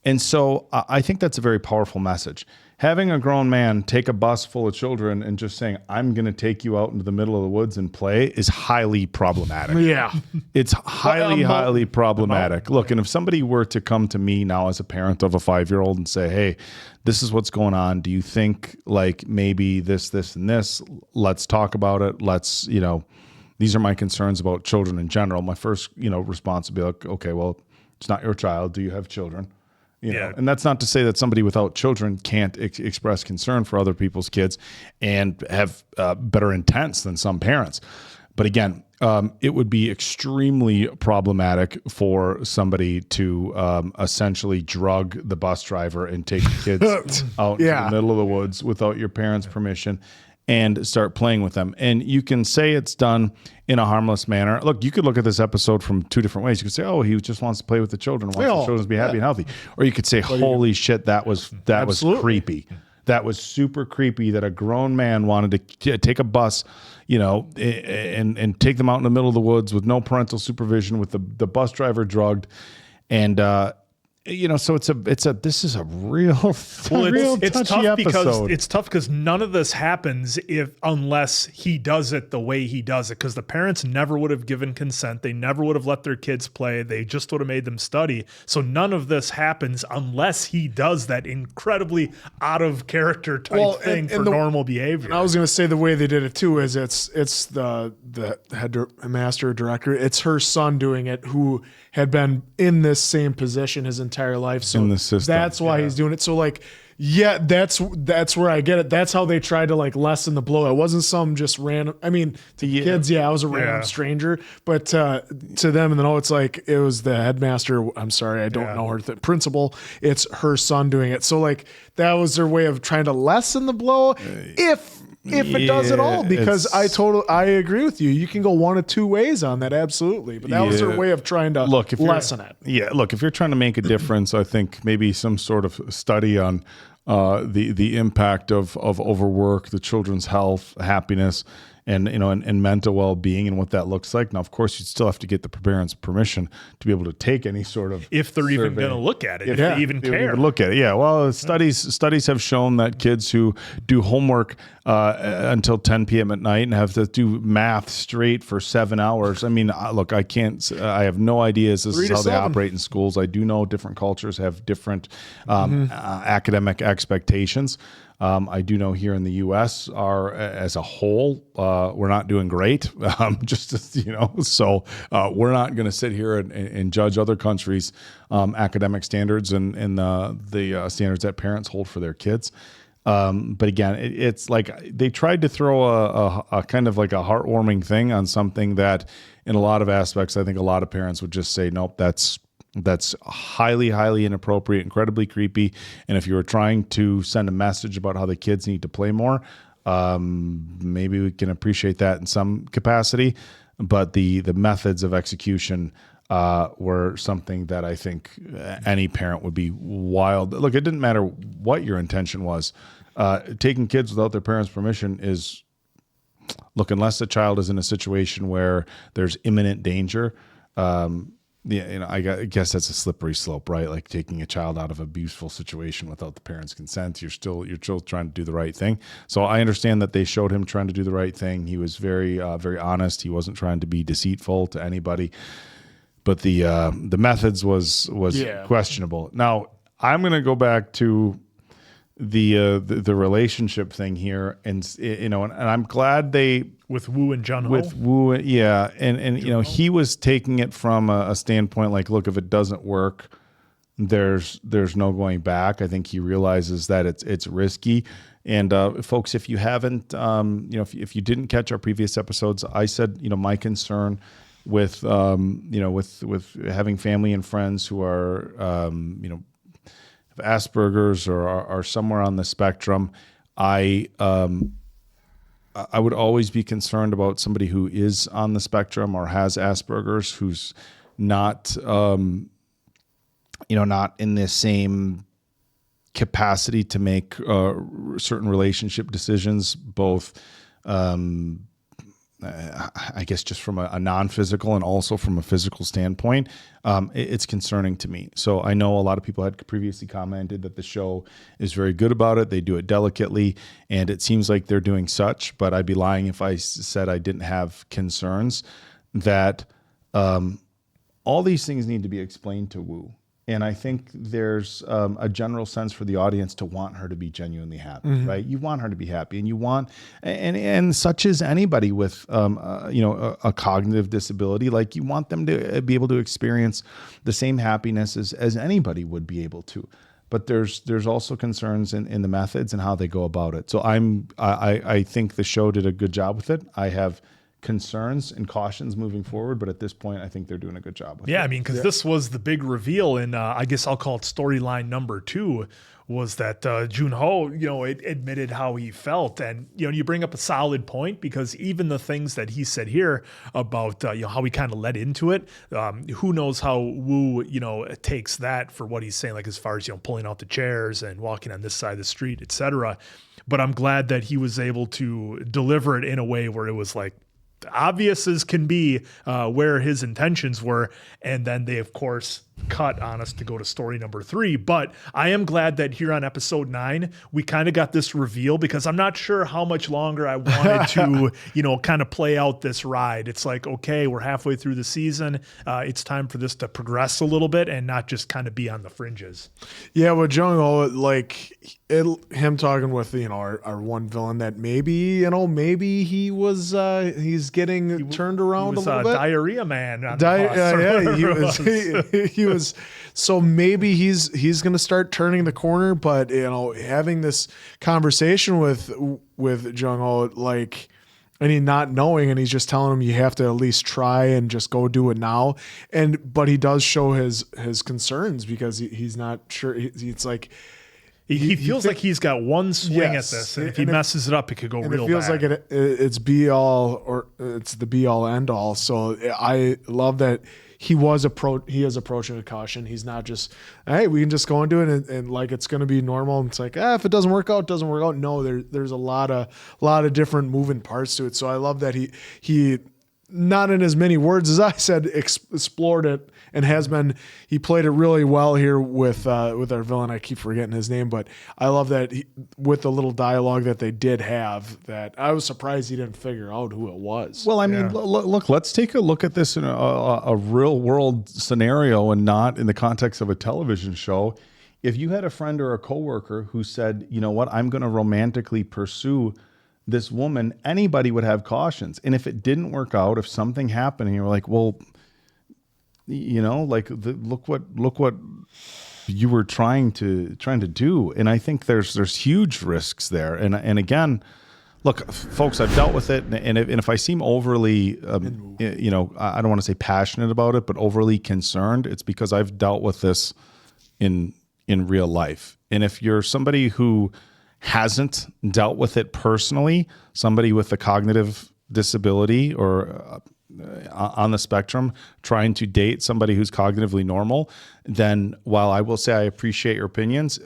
And so I think that's a very powerful message. Having a grown man take a bus full of children and just saying, I'm going to take you out into the middle of the woods and play is highly problematic. Yeah. It's highly problematic. Look, and if somebody were to come to me now as a parent of a 5-year-old and say, hey, this is what's going on. Do you think like maybe this, and this? Let's talk about it. Let's, these are my concerns about children in general. My first, response would be like, okay, well, it's not your child. Do you have children? And that's not to say that somebody without children can't express concern for other people's kids and have better intents than some parents. But again, it would be extremely problematic for somebody to essentially drug the bus driver and take the kids out in the middle of the woods without your parents' permission and start playing with them. And you can say it's done in a harmless manner. Look, you could look at this episode from two different ways. You could say, oh, he just wants to play with the children, wants the children to be happy and healthy. Or you could say, holy shit, that was creepy. That was super creepy that a grown man wanted to take a bus, and take them out in the middle of the woods with no parental supervision, with the bus driver drugged. And, so this is a real, it's touchy tough episode. It's tough because none of this happens unless he does it the way he does it. Because the parents never would have given consent. They never would have let their kids play. They just would have made them study. So none of this happens unless he does that incredibly out of character type thing for normal behavior. And I was going to say the way they did it too is it's the head master director. It's her son doing it who had been in this same position his entire life. So in the system. That's why he's doing it. So that's where I get it. That's how they tried to lessen the blow. It wasn't some just random. I mean, to kids, I was a random stranger, but to them, and then it's like it was the headmaster. I'm sorry, I don't know her. The principal. It's her son doing it. So that was their way of trying to lessen the blow. If it does at all, because I agree with you. You can go one of two ways on that, absolutely. But that was their way of trying to lessen it. Yeah, look, if you're trying to make a difference, I think maybe some sort of study on the impact of overwork, the children's health, happiness, and mental well-being and what that looks like. Now, of course, you'd still have to get the parents' permission to be able to take any sort of if they're even going to look at it, if they even care. Look at it. Yeah. Well, studies have shown that kids who do homework until 10 p.m. at night and have to do math straight for 7 hours. I mean, look, I have no idea this is how they operate in schools. I do know different cultures have different academic expectations. I do know here in the U.S. as a whole, we're not doing great. So we're not going to sit here and judge other countries' academic standards and the standards that parents hold for their kids. But again, it's like they tried to throw a kind of like a heartwarming thing on something that, in a lot of aspects, I think a lot of parents would just say, nope, that's highly, highly inappropriate, incredibly creepy. And if you were trying to send a message about how the kids need to play more, Maybe we can appreciate that in some capacity, but the methods of execution were something that I think any parent would be wild. Look, it didn't matter what your intention was. Taking kids without their parents' permission is, look, unless the child is in a situation where there's imminent danger, I guess that's a slippery slope, right? Like taking a child out of an abuseful situation without the parents' consent, you're still trying to do the right thing. So I understand that they showed him trying to do the right thing. He was very, very honest. He wasn't trying to be deceitful to anybody, but the methods was questionable. Now I'm going to go back to the relationship thing here, and and I'm glad they with Woo and Jung Ho. With Woo, yeah, and he was taking it from a standpoint like, look, if it doesn't work, there's no going back. I think he realizes that it's risky. And folks, if you haven't, if you didn't catch our previous episodes, I said, my concern with with having family and friends who are Asperger's or are somewhere on the spectrum, I would always be concerned about somebody who is on the spectrum or has Asperger's, who's not, not in the same capacity to make certain relationship decisions, both, I guess just from a non-physical and also from a physical standpoint. It's concerning to me. So I know a lot of people had previously commented that the show is very good about it. They do it delicately, and it seems like they're doing such, but I'd be lying if I said I didn't have concerns that all these things need to be explained to Woo. And I think there's a general sense for the audience to want her to be genuinely happy, right? You want her to be happy, and you want, and such is anybody with, a cognitive disability. Like, you want them to be able to experience the same happiness as anybody would be able to. But there's also concerns in the methods and how they go about it. So I think the show did a good job with it. I have concerns and cautions moving forward, but at this point I think they're doing a good job with it. Yeah, I mean, because this was the big reveal in I guess I'll call it storyline number 2, was that Jung Ho, admitted how he felt. And you bring up a solid point, because even the things that he said here about how he kind of led into it, who knows how Woo takes that for what he's saying, like as far as pulling out the chairs and walking on this side of the street, etc. But I'm glad that he was able to deliver it in a way where it was like obvious as can be where his intentions were. And then they, of course, cut on us to go to story number 3. But I am glad that here on episode 9, we kind of got this reveal, because I'm not sure how much longer I wanted to, kind of play out this ride. It's like, okay, we're halfway through the season. It's time for this to progress a little bit and not just kind of be on the fringes. Yeah, with Jung Ho, like him talking with, our one villain that maybe he was, he's getting turned around a little bit. Diarrhea man. He was, so maybe he's going to start turning the corner, but having this conversation with Jung Ho, like, and he not knowing, and he's just telling him you have to at least try and just go do it now. But he does show his concerns, because he's not sure. It's like, he feels like he's got one swing at this, and if he messes it up, it could go real bad. It feels like it's be all, or it's the be all end all. So I love that he is approaching with caution. He's not just, hey, we can just go and do it and like it's going to be normal. And it's like, if it doesn't work out, it doesn't work out. No, there's a lot of different moving parts to it. So I love that he not in as many words as I said, explored it, and he played it really well here with our villain. I keep forgetting his name, but I love that with the little dialogue that they did have, that I was surprised he didn't figure out who it was. Well, I mean, look, let's take a look at this in a real world scenario and not in the context of a television show. If you had a friend or a coworker who said, you know what, I'm going to romantically pursue this woman, anybody would have cautions. And if it didn't work out, if something happened and you were like, well, look what you were trying to do. And I think there's huge risks there. And again, look, folks, I've dealt with it. And if I seem overly, I don't want to say passionate about it, but overly concerned, it's because I've dealt with this in real life. And if you're somebody who hasn't dealt with it personally, somebody with a cognitive disability or on the spectrum trying to date somebody who's cognitively normal, then while I will say I appreciate your opinions,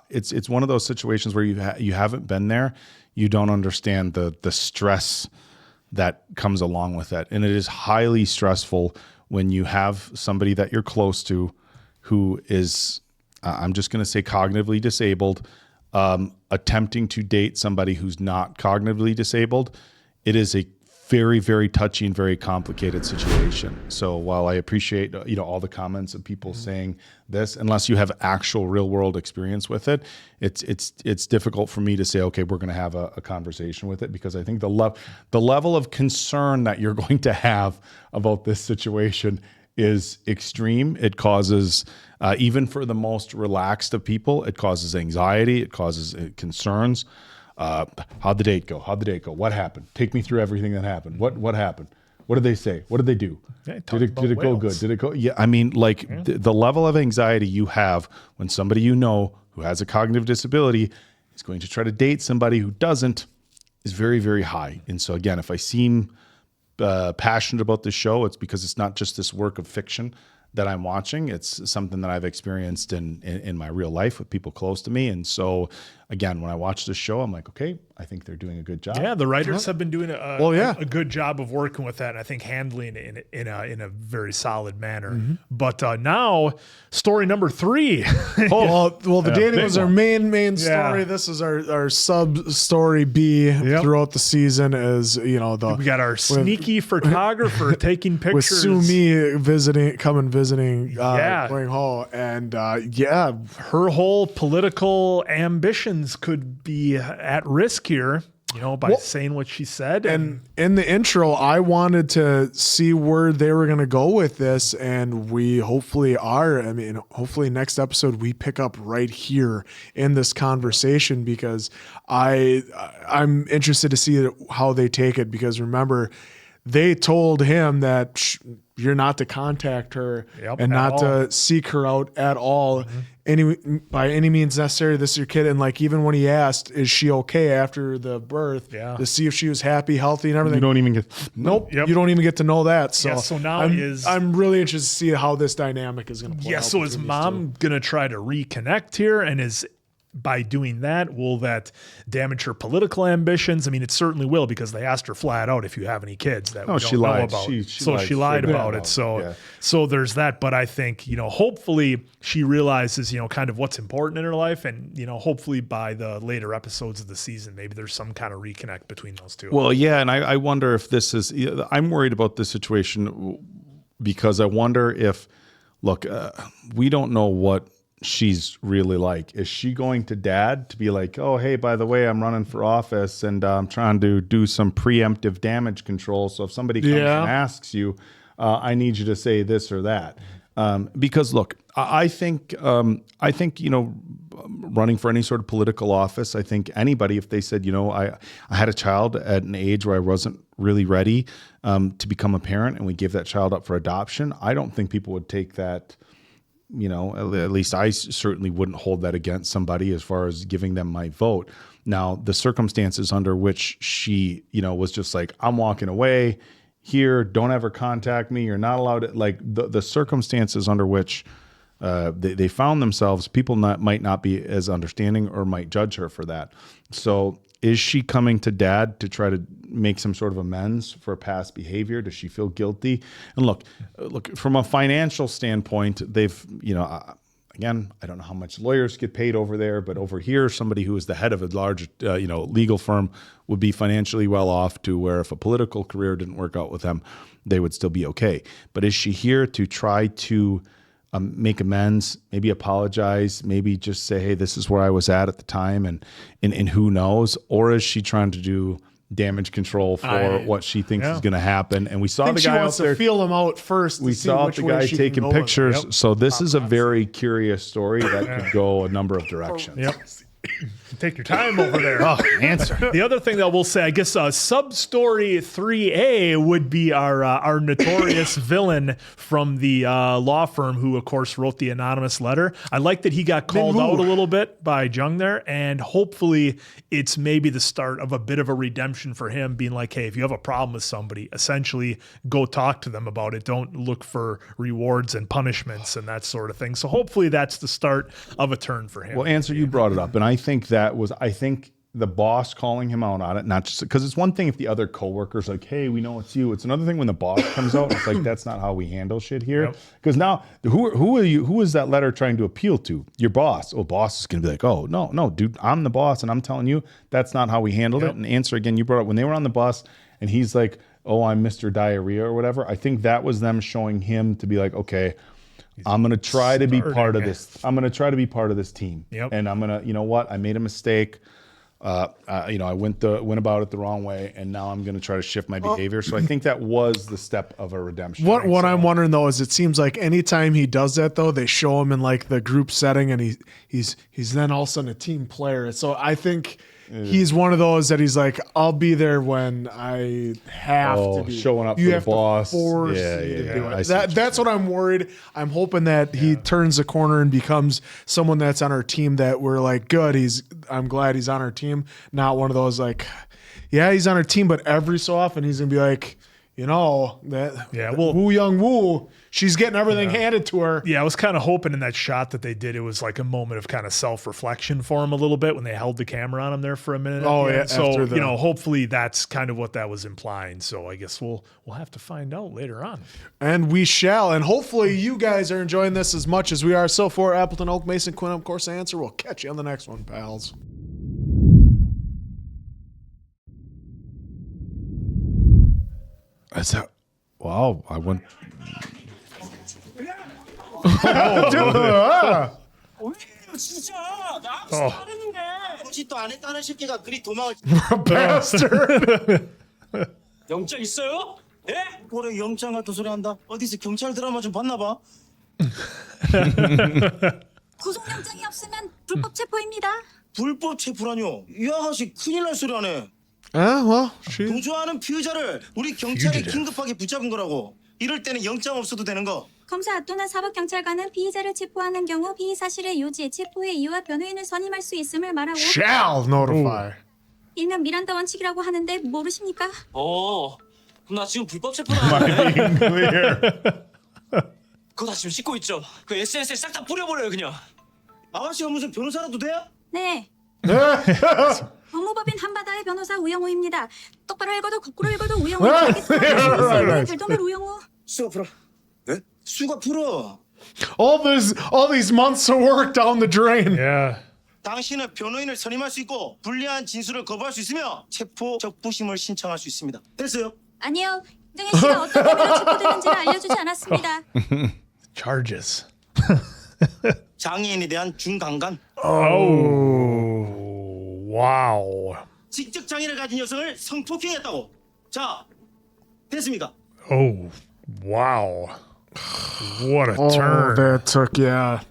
it's one of those situations where you haven't been there, you don't understand the stress that comes along with that. And it is highly stressful when you have somebody that you're close to who is, I'm just going to say cognitively disabled, attempting to date somebody who's not cognitively disabled. It is a very, very touchy and very complicated situation. So while I appreciate, all the comments of people saying this, unless you have actual real world experience with it, it's difficult for me to say, okay, we're going to have a conversation with it, because I think the level of concern that you're going to have about this situation is extreme. It causes, even for the most relaxed of people, it causes anxiety, it causes concerns. How'd the date go? What happened? Take me through everything that happened. What happened? What did they say? What did they do? Did it go good? Did it go? Yeah. I mean, the level of anxiety you have when somebody who has a cognitive disability is going to try to date somebody who doesn't is very, very high. And so again, if I seem passionate about this show, it's because it's not just this work of fiction that I'm watching. It's something that I've experienced in my real life with people close to me. And so again, when I watch this show, I'm like, okay, I think they're doing a good job. Yeah, the writers have been doing a good job of working with that, and I think handling it in a very solid manner. Mm-hmm. But now, story number 3. Well, the dating was our main story. Yeah. This is our sub story B throughout the season. Is we got our sneaky photographer taking pictures with Sumi visiting Wang Ho, and her whole political ambitions could be at risk here, by saying what she said. And in the intro, I wanted to see where they were going to go with this, and we hopefully are. I mean, hopefully next episode we pick up right here in this conversation, because I'm interested to see how they take it, because remember, they told him that you're not to contact her and not to seek her out at all. By any means necessary. This is your kid. And even when he asked, is she okay after the birth, to see if she was happy, healthy, and everything. You don't even get. Nope. You don't even get to know that. So, so now I'm really interested to see how this dynamic is going to play out. So is mom going to try to reconnect here? And by doing that, will that damage her political ambitions? I mean, it certainly will, because they asked her flat out if you have any kids that we don't know about. She lied about it. So there's that. But I think, hopefully she realizes, kind of what's important in her life. And, hopefully by the later episodes of the season, maybe there's some kind of reconnect between those two. Well, yeah. And I wonder if this is, I'm worried about this situation, because I wonder if, we don't know what she's really like. Is she going to dad to be like, oh, hey, by the way, I'm running for office and I'm trying to do some preemptive damage control. So if somebody comes and asks you, I need you to say this or that. Because I think, running for any sort of political office, I think anybody, if they said, I had a child at an age where I wasn't really ready to become a parent, and we gave that child up for adoption, I don't think people would take that. At least I certainly wouldn't hold that against somebody as far as giving them my vote. Now, the circumstances under which she, was just like, I'm walking away here, don't ever contact me, you're not allowed to, the circumstances under which they found themselves, people might not be as understanding or might judge her for that. So is she coming to dad to try to make some sort of amends for past behavior? Does she feel guilty? And look, from a financial standpoint, they've, again, I don't know how much lawyers get paid over there, but over here, somebody who is the head of a large, legal firm would be financially well off, to where if a political career didn't work out with them, they would still be okay. But is she here to try to make amends, maybe apologize, maybe just say, hey, this is where I was at the time, and who knows? Or is she trying to do damage control for what she thinks is going to happen? And we saw the guy out there. To feel him out first. We saw the guy taking pictures. So this is a very curious story that could go a number of directions. Take your time over there. Answer. The other thing that we'll say, I guess, sub-story 3A would be our notorious villain from the law firm who, of course, wrote the anonymous letter. I like that he got called out a little bit by Jung there, and hopefully it's maybe the start of a bit of a redemption for him, being like, hey, if you have a problem with somebody, essentially go talk to them about it. Don't look for rewards and punishments and that sort of thing. So hopefully that's the start of a turn for him. Well, Answer, you brought it up, and I think the boss calling him out on it, not just because it's one thing if the other coworkers like, hey, we know it's you. It's another thing when the boss comes out. It's like, that's not how we handle shit here. Because now, who is that letter trying to appeal to? Your boss. Well, boss is going to be like, oh, no, dude, I'm the boss, and I'm telling you that's not how we handled it. And Answer, again, you brought up when they were on the bus, and he's like, oh, I'm Mr. Diarrhea or whatever. I think that was them showing him to be like, okay, I'm going to try to be part of this. I'm going to try to be part of this team. And I'm going to, you know what? I made a mistake. I went about it the wrong way, and now I'm going to try to shift my behavior. So I think that was the step of a redemption. What I'm wondering though is it seems like anytime he does that though, they show him in like the group setting, and he's then all of a sudden a team player. So I think he's one of those that he's like, I'll be there when I have to be showing up you for have the boss. To force Yeah, me to yeah, do I it. see what That's what I'm worried. I'm hoping that he turns the corner and becomes someone that's on our team that we're like, good. I'm glad he's on our team. Not one of those like, yeah, he's on our team, but every so often he's gonna be like, you know, Woo Young Woo, she's getting everything handed to her. Yeah, I was kind of hoping in that shot that they did, it was like a moment of kind of self-reflection for him a little bit when they held the camera on him there for a minute. Oh, yeah. So, hopefully that's kind of what that was implying. So I guess we'll have to find out later on. And we shall. And hopefully you guys are enjoying this as much as we are. So for Appleton Oak, Mason Quinn, of course, Answer. We'll catch you on the next one, pals. That's how. Wow, I went. 진짜 나 아무 짓도 안 했는데 아무 짓도 안 했다는 새끼가 그리 도망을 Bastard. 영장 있어요? 예? 뭐래 영장 같은 소리 한다 어디서 경찰 드라마 좀 봤나 봐 구속영장이 없으면 불법 체포입니다. 불법 체포라뇨 이 아가씨 큰일 날 소리 하네 도주하는 피의자를 우리 경찰이 긴급하게 붙잡은 거라고 이럴 때는 영장 없어도 되는 거 검사 또는 사법경찰관은 피의자를 체포하는 경우 피의 사실의 요지, 체포의 이유와 변호인을 선임할 수 있음을 말하고 Shall notify. 일명 미란다 원칙이라고 하는데 모르십니까? 그럼 나 지금 불법 체포다 그거 다 지금 씻고 있죠 그 SNS에 싹 다 뿌려버려요 그냥 아가씨가 무슨 변호사라도 돼요? 네. 법무법인 한바다의 변호사 우영우입니다. 똑바로 읽어도 거꾸로 읽어도 우영우. 별도별 우영우. 수가 풀어. 네? 수가 풀어. All these months of work down the drain. Yeah. 당신은 변호인을 선임할 수 있고 불리한 진술을 거부할 수 있으며 체포 적부심을 신청할 수 있습니다. 됐어요? 아니요. 등현 씨가 어떤 혐의로 체포되는지를 알려주지 않았습니다. Charges. 장애인에 대한 중강간. Wow. 지적 장애를 가진 여성을 성폭행했다고. 자, 됐습니까? Oh, wow. What a turn. That took, yeah.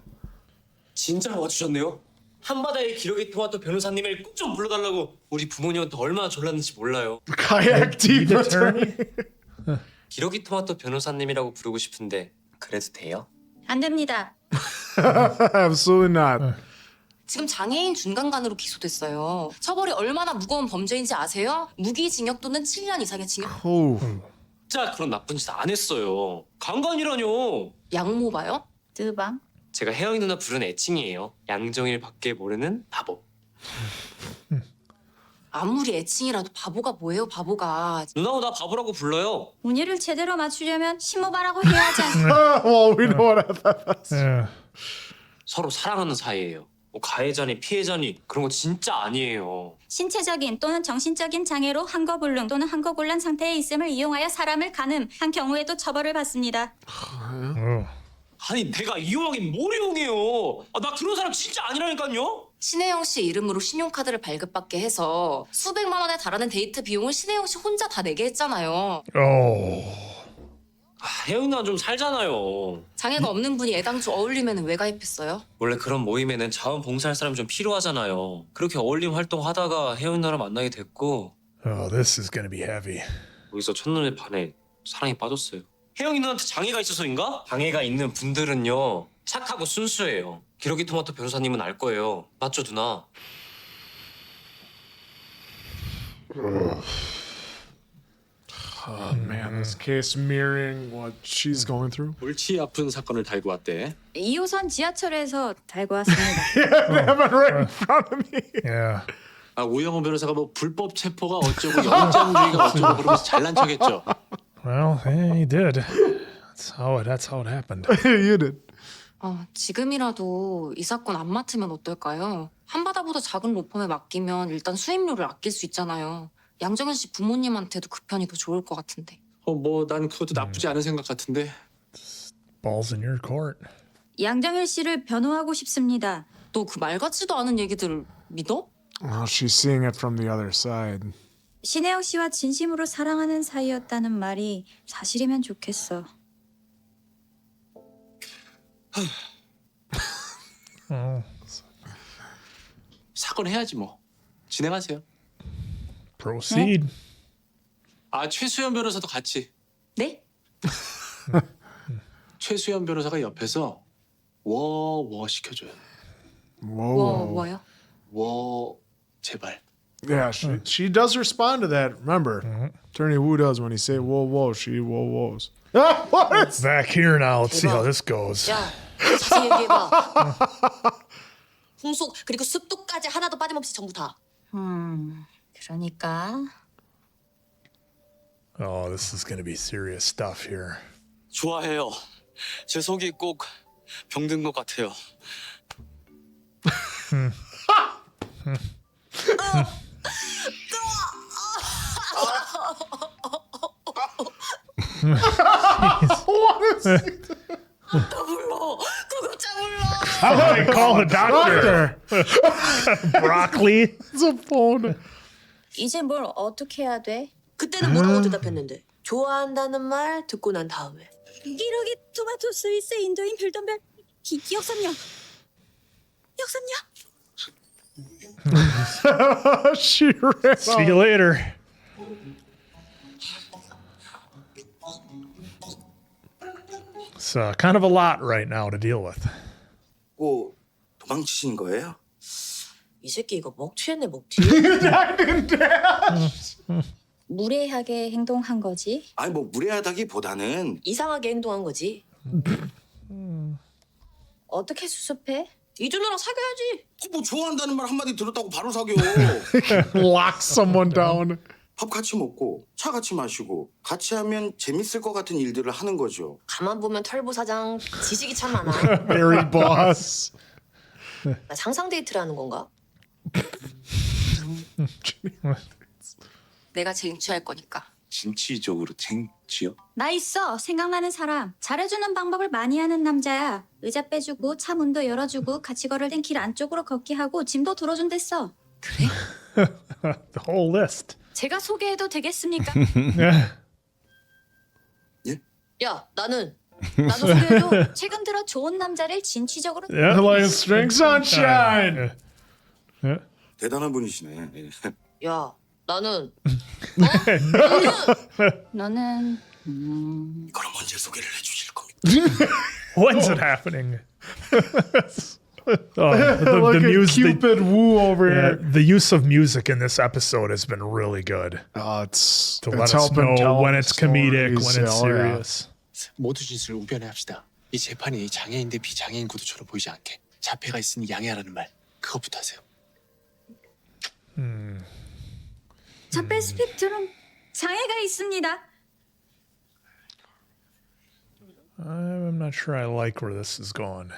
진짜로 와주셨네요. 한바다의 기러기 토마토 변호사님을 꼭 좀 불러달라고 우리 부모님한테 얼마나 졸랐는지 몰라요. Kayak deep attorney. 기러기 토마토 변호사님이라고 부르고 싶은데 그래도 돼요? 안 됩니다. Absolutely not. 지금 장애인 준강간으로 기소됐어요. 처벌이 얼마나 무거운 범죄인지 아세요? 무기징역 또는 7년 이상의 징역. 진짜 그런 나쁜 짓 안 했어요. 강간이라뇨. 양모봐요? 드방. 제가 혜영이 누나 부른 애칭이에요. 양정일밖에 모르는 바보. 아무리 애칭이라도 바보가 뭐예요, 바보가. 누나도 나 바보라고 불러요. 운율을 제대로 맞추려면 심호바라고 해야 하지 Well, we know what that is. 서로 사랑하는 사이예요. 뭐 가해자니 피해자니 그런 거 진짜 아니에요. 신체적인 또는 정신적인 장애로 한거불능 또는 한거곤란 상태에 있음을 이용하여 사람을 가늠한 경우에도 처벌을 받습니다. 아니 내가 이용하긴 뭘 이용해요. 나 그런 사람 진짜 아니라니까요. 신혜영 씨 이름으로 신용카드를 발급받게 해서 수백만 원에 달하는 데이트 비용을 신혜영 씨 혼자 다 내게 했잖아요. 혜영 누나 좀 살잖아요. 장애가 없는 분이 애당초 어울리면 왜 가입했어요? 원래 그런 모임에는 자원봉사할 사람이 좀 필요하잖아요. 그렇게 어울림 활동하다가 혜영 누나를 만나게 됐고 Oh, this is gonna be heavy. 거기서 첫눈에 반해 사랑에 빠졌어요. 혜영이 누나한테 장애가 있어서인가? 장애가 있는 분들은요 착하고 순수해요. 기러기 토마토 변호사님은 알 거예요. 맞죠 누나? Oh man, this case mirroring what she's going through. 골치 아픈 사건을 달고 왔대. 2호선 지하철에서 달고 왔습니다. They have it right in front of me. Yeah. 아, 오영호 변호사가 뭐 불법 체포가 어쩌고 영장주의가 어쩌고 그러면서 잘난 척했죠. Well, yeah, he did. That's how it happened. You did. 지금이라도 이 사건 안 맡으면 어떨까요? 한바다보다 작은 로펌에 맡기면 일단 수임료를 아낄 수 있잖아요. 양정현 씨 부모님한테도 그 편이 더 좋을 것 같은데. 뭐 난 그것도 나쁘지 않은 생각 같은데. Balls in your court. 양정일 씨를 변호하고 싶습니다. 너 그 말 같지도 않은 얘기들을 믿어? Well, she's seeing it from the other side. 신혜영 씨와 진심으로 사랑하는 사이였다는 말이 사실이면 좋겠어. 사건 해야지 뭐. 진행하세요. Proceed. 아, 최수연 변호사도 같이. 네? 최수연 변호사가 옆에서 워 시켜줘요. 뭐요? 워 제발. Yeah, she does respond to that. Remember, Attorney Wu does when he say whoa whoa, she whoa whoas. What? Back here now. Let's see how this goes. 야, 자세히 얘기해봐. 풍속 그리고 습도까지 하나도 빠짐없이 전부 다. 그러니까 Oh, this is gonna be serious stuff here. 좋아해요. 제 속이 꼭 병든 것 같아요. How do I call the doctor? Broccoli. It's a phone. 이제 뭘 어떻게 해야 돼? 그때는 뭐라고 대답했는데? 좋아한다는 말 듣고 난 다음에. 기러기 토마토 스위스 인도인 별똥별 역삼역. She ran See you later. It's kind of a lot right now to deal with. 고 도망치신 거예요? 이 새끼 이거 먹튀했네 먹튀. 무례하게 행동한 거지. 아니 뭐 무례하다기보다는 이상하게 행동한 거지. 어떻게 수습해? 이준호랑 사귀어야지. 뭐 좋아한다는 말 한마디 들었다고 바로 사겨. lock someone down. 밥 같이 먹고 차 같이 마시고 같이 하면 재밌을 것 같은 일들을 하는 거죠. 가만 보면 털보 사장 지식이 참 많아. Harry boss. 나 상상 데이트를 하는 건가? 내가 쟁취할 거니까. 진취적으로 쟁취요? 나 있어. 생각나는 사람. 잘해주는 방법을 많이 하는 남자야. 의자 빼주고 차 문도 열어주고 같이 걸을 땐 길 안쪽으로 걷게 하고 짐도 들어준댔어. The whole list. 제가 소개해도 되겠습니까? 야 나는 나도 소개해도 최근 들어 좋은 남자를 진취적으로 Yeah. Like string sunshine. Yeah. 대단한 분이시네. 야 나는 너는 그럼 언제 소개를 해주실 겁니까? When's it happening? Like a Cupid woo over yeah, here. the use of music in this episode has been really good. It's To let it's us helping know tell when it's comedic, stories. when it's Oh, yeah. serious. 모두 진실을 우변에 합시다. 이 재판이 장애인 대 비장애인 구도처럼 보이지 않게 자폐가 있으니 양해하라는 말 그것부터 하세요. 자폐 스펙트럼 장애가 있습니다. I'm not sure I like where this is going.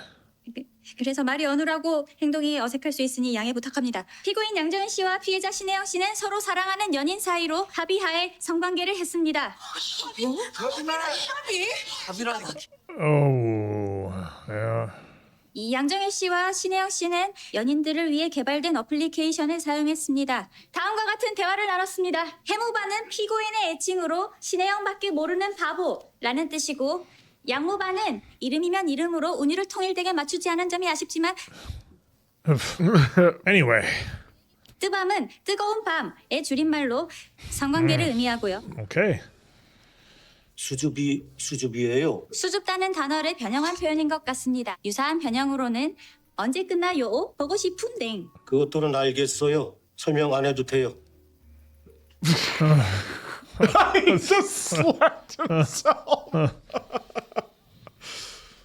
그래서 말이 어눌하고 행동이 어색할 수 있으니 양해 부탁합니다. 피고인 양정은 씨와 피해자 신혜영 씨는 서로 사랑하는 연인 사이로 합의하에 성관계를 했습니다. Oh, yeah. 이 양정일 씨와 신혜영 씨는 연인들을 위해 개발된 어플리케이션을 사용했습니다. 다음과 같은 대화를 나눴습니다. 해무반은 피고인의 애칭으로 신혜영밖에 모르는 바보라는 뜻이고 양무반은 이름이면 이름으로 운율을 통일되게 맞추지 않은 점이 아쉽지만 Anyway. 뜨밤은 뜨거운 밤의 줄임말로 성관계를 의미하고요. Okay. 수줍이에요. 수줍다는 단어를 변형한 표현인 것 같습니다. 유사한 변형으로는 언제 끝나요? 보고 싶은 댕. 그것들은 알겠어요. 설명 안 해도 돼요. He just slapped himself.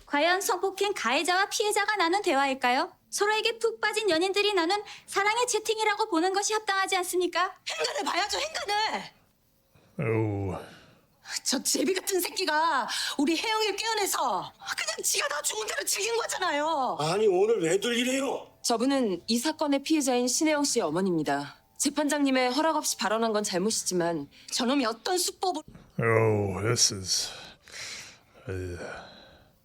과연 성폭행 가해자와 피해자가 나눈 대화일까요? 서로에게 푹 빠진 연인들이 나눈 사랑의 채팅이라고 보는 것이 합당하지 않습니까? 행간을 봐야죠, 행간을. Oh. 저 제비 같은 새끼가 우리 혜영이를 깨어내서 그냥 지가 다 좋은 대로 즐긴 거잖아요. 아니 오늘 왜들 이래요? 저분은 이 사건의 피해자인 신혜영 씨의 어머니입니다. 재판장님의 허락 없이 발언한 건 잘못이지만 저놈이 어떤 수법으로 Oh, this is.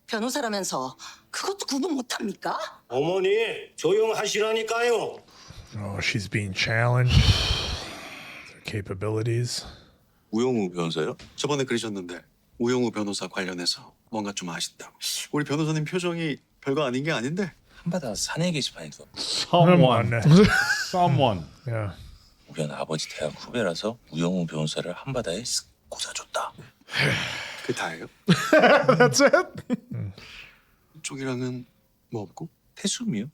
변호사라면서 그것도 구분 못합니까? 어머니 조용하시라니까요. Oh, she's being challenged. Her capabilities. 우영우 변호사요? 저번에 그러셨는데 우영우 변호사 관련해서 뭔가 좀 아쉽다고. 우리 변호사님 표정이 별거 아닌 게 아닌데. 한바다 사내 게시판에서 Someone. Yeah. 우리 아버지 대학 후배라서 우영우 변호사를 한바다에 쓱 꽂아줬다. 그 다예요? That's it? 쪽이랑은 뭐 없고? 태수미요?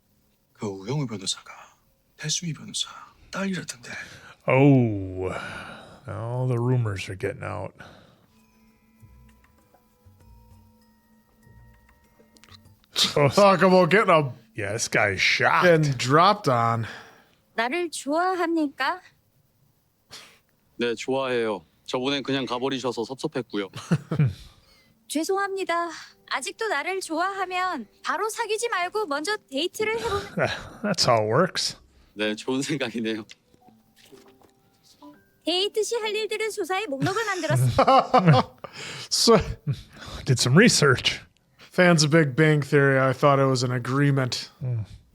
그 우영우 변호사가 태수미 변호사 딸이라던데. Oh. All the rumors are getting out. Talk about getting a Yeah, this guy's shocked. and dropped on. 나를 좋아합니까? 네, 좋아해요. 저번엔 그냥 가버리셔서 섭섭했고요. 죄송합니다. 아직도 나를 좋아하면 바로 사귀지 말고 먼저 데이트를 해보면 That's how it works. 네, 좋은 생각이네요. 데이트 시 할 일들을 조사해 목록을 만들었어. So, Did some research. fans of Big Bang Theory, I thought it was an agreement.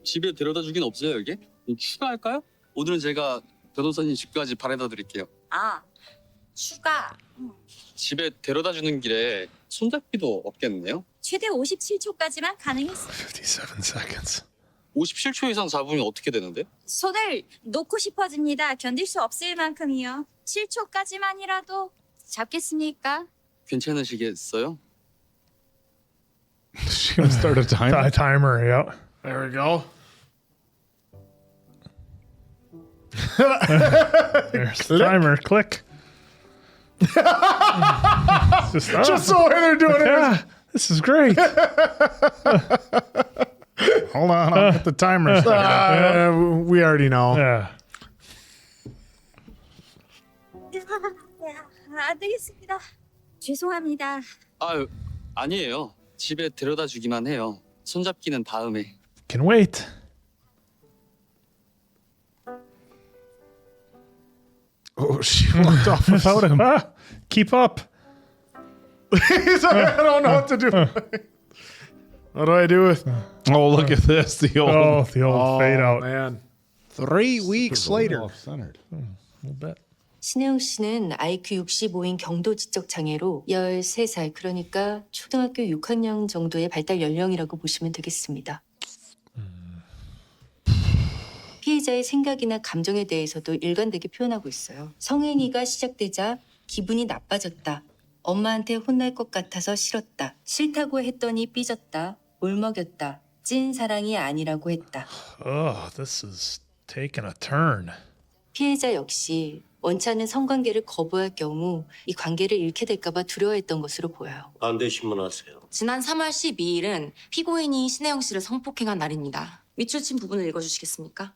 집에 데려다 주긴 없어요, 여기? 추가할까요? 오늘은 제가 변호사님 집까지 바래다 드릴게요. 아, 추가. 집에 데려다 주는 길에 손잡기도 없겠네요? 최대 57초까지만 가능했어. 57 seconds. 57초 이상 잡으면 어떻게 되는데? 손을 놓고 싶어집니다. 견딜 수 없을 만큼이요. 7초까지만이라도 잡겠습니까? 괜찮으시겠어요? She's gonna start a timer. Timer, yeah. There we go. There's the timer. Click. Just the way they're doing it. Yeah, this is great. Hold on, I'll get the timer started. We already know. Yeah. 안 되겠습니다. 죄송합니다. 아유, 아니에요. 집에 데려다 주기만 해요. 손잡기는 다음에. Can wait. Oh, she walked off Without him. Keep up. He's like, I don't know what to do. What do I do with? Oh, look at this. The old, the old fade out. Man. 3 weeks later. A little bit. 신혜영 씨는 IQ 65인 경도 지적 장애로 13살, 그러니까 초등학교 6학년 정도의 발달 연령이라고 보시면 되겠습니다. 피해자의 생각이나 감정에 대해서도 일관되게 표현하고 있어요. 성행위가 시작되자 기분이 나빠졌다. 엄마한테 혼날 것 같아서 싫었다. 싫다고 했더니 삐졌다. 울먹였다. 찐 사랑이 아니라고 했다. Oh, this is taking a turn. 피해자 역시 원치 않는 성관계를 거부할 경우 이 관계를 잃게 될까봐 두려워했던 것으로 보여요. 반대 신문하세요. 지난 3월 12일은 피고인이 신혜영 씨를 성폭행한 날입니다. 밑줄친 부분을 읽어주시겠습니까?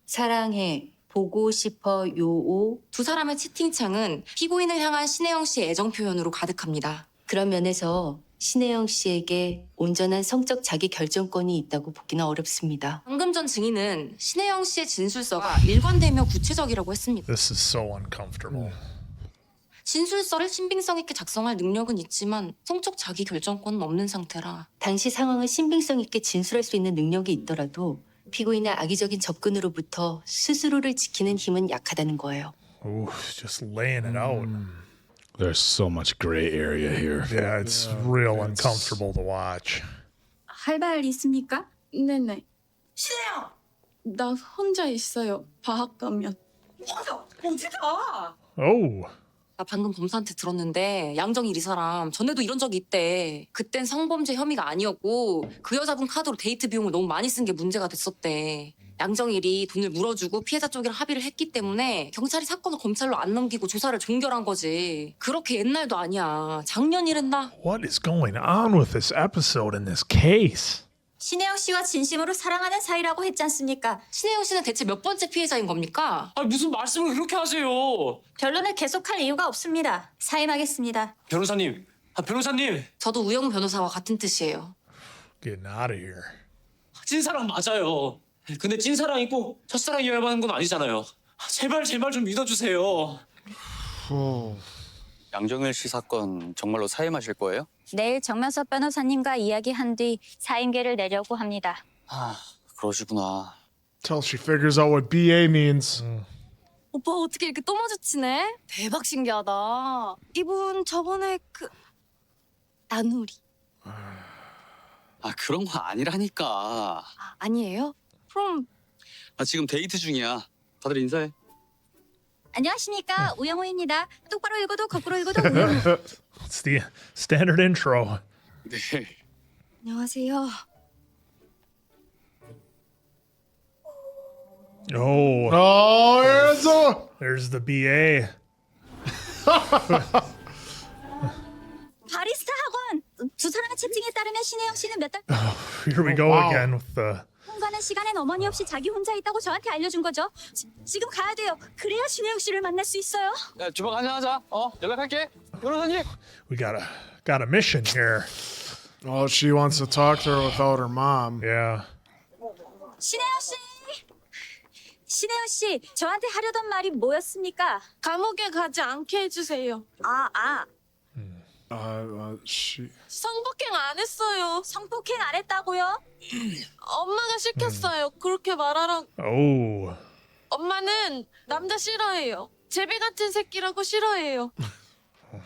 사랑해, 보고 싶어, 요오. 두 사람의 채팅창은 피고인을 향한 신혜영 씨의 애정 표현으로 가득합니다. 그런 면에서 신혜영 씨에게 온전한 성적 자기 결정권이 있다고 보기는 어렵습니다. 방금 전 증인은 신혜영 씨의 진술서가 일관되며 구체적이라고 했습니다. This is so uncomfortable. 진술서를 신빙성 있게 작성할 능력은 있지만 성적 자기 결정권은 없는 상태라. 당시 상황을 신빙성 있게 진술할 수 있는 능력이 있더라도 피고인의 악의적인 접근으로부터 스스로를 지키는 힘은 약하다는 거예요. Ooh, just laying it out. There's so much gray area here. Yeah, it's real uncomfortable to watch. 할 말 있습니까? 네네. 신혜영! 나 혼자 있어요. 방학 가면. 어디가? Oh. 나 방금 검사한테 들었는데 양정일 이 사람 전에도 이런 적이 있대. 그땐 성범죄 혐의가 아니었고 그 여자분 카드로 데이트 비용을 너무 많이 쓴 게 문제가 됐었대. 양정일이 돈을 물어주고 피해자 쪽이랑 합의를 했기 때문에 경찰이 사건을 검찰로 안 넘기고 조사를 종결한 거지. 그렇게 옛날도 아니야. 작년 일했나? What is going on with this episode in this case? 신혜영 씨와 진심으로 사랑하는 사이라고 했지 않습니까? 신혜영 씨는 대체 몇 번째 피해자인 겁니까? 아 무슨 말씀을 그렇게 하세요? 변론을 계속할 이유가 없습니다. 사임하겠습니다. 변호사님, 변호사님. 저도 우영 변호사와 같은 뜻이에요. Getting out of here. 찐사랑 맞아요. 근데 찐사랑이 꼭 첫사랑이어야만 하는 건 아니잖아요. 제발 좀 믿어주세요. 양정일 씨 사건 정말로 사임하실 거예요? 내일 정면섭 변호사님과 이야기한 뒤 사임계를 내려고 합니다. 아, 그러시구나. Till she figures out what BA means. 오빠 어떻게 이렇게 또 마주치네? 대박 신기하다. 이분 저번에 그 나누리. 아, 그런 거 아니라니까. 아니에요? 그럼 아, 지금 데이트 중이야. 다들 인사해. 안녕하십니까, 우영우입니다. 똑바로 읽어도 거꾸로 읽어도 우영우. It's the standard intro. 네. 안녕하세요. Oh. Oh, there's the BA. 바리스타 학원. 두 사람의 채팅에 따르면 신혜영 씨는 몇 달 Here we go Wow. again with the. 통과하는 시간엔 어머니 없이 자기 혼자 있다고 저한테 알려준 거죠. 지금 가야 돼요. 그래야 신혜영 씨를 만날 수 있어요. 야, 주방 한잔하자. 연락할게. 변호사님. We got a mission here. Oh, she wants to talk to her without her mom. Yeah. 신혜영 씨. 신혜영 씨, 저한테 하려던 말이 뭐였습니까? 감옥에 가지 않게 해주세요. She. 성폭행 안 했어요. 성폭행 안 했다고요? 엄마가 시켰어요. 그렇게 말하라고. Oh. 엄마는 남자 싫어해요. 제비 같은 새끼라고 싫어해요.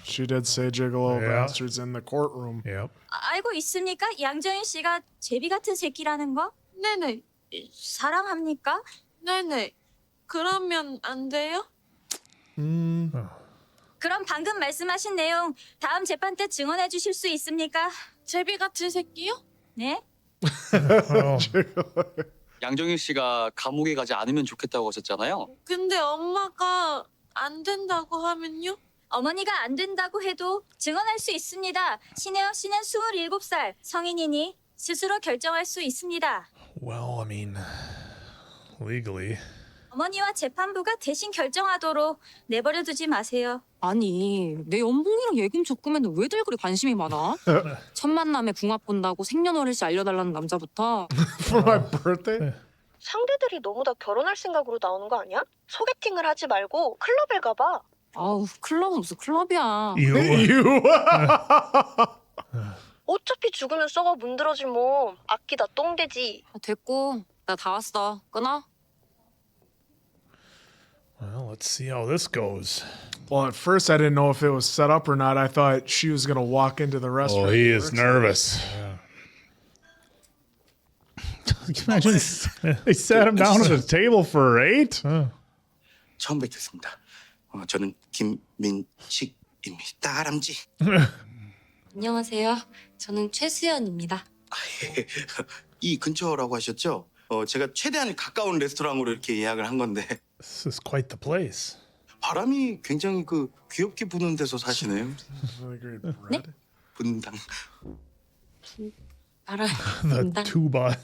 She did say gigolo Yeah. bastards in the courtroom. Yep. 알고 있습니까? 양정인 씨가 제비 같은 새끼라는 거? 네네. 사랑합니까? 네네. 그러면 안 돼요? 그럼 방금 말씀하신 내용 다음 재판 때 증언해 주실 수 있습니까? 제비 같은 새끼요? 네? 양정일 씨가 감옥에 가지 않으면 좋겠다고 하셨잖아요. 근데 엄마가 안 된다고 하면요? 어머니가 안 된다고 해도 증언할 수 있습니다. 신혜영 씨는 27살 성인이니 스스로 결정할 수 있습니다. Well, I mean, legally. 어머니와 재판부가 대신 결정하도록 내버려 두지 마세요. 아니 내 연봉이랑 예금 적금에는 왜들 그리 관심이 많아? 첫 만남에 궁합 본다고 생년월일시 알려달라는 남자부터 For my birthday? 상대들이 너무 다 결혼할 생각으로 나오는 거 아니야? 소개팅을 하지 말고 클럽을 가봐. 아우 클럽은 무슨 클럽이야. 어차피 죽으면 썩어 문드러질 몸. 아끼다 똥되지. 됐고 나 다 왔어. 끊어. Well, let's see how this goes. Well, at first I didn't know if it was set up or not. I thought she was gonna walk into the restaurant. Oh, he is nervous. Can you imagine? They sat him down at a table for 8? 처음 뵙겠습니다. 저는 김민식입니다. 다람쥐. 안녕하세요. 저는 최수연입니다. 이 근처라고 하셨죠? 제가 최대한 가까운 레스토랑으로 이렇게 예약을 한 건데. This is quite the place. 바람이 굉장히 귀엽게 부는 데서 사시네요. 네? 분당. 알아요. The tuba.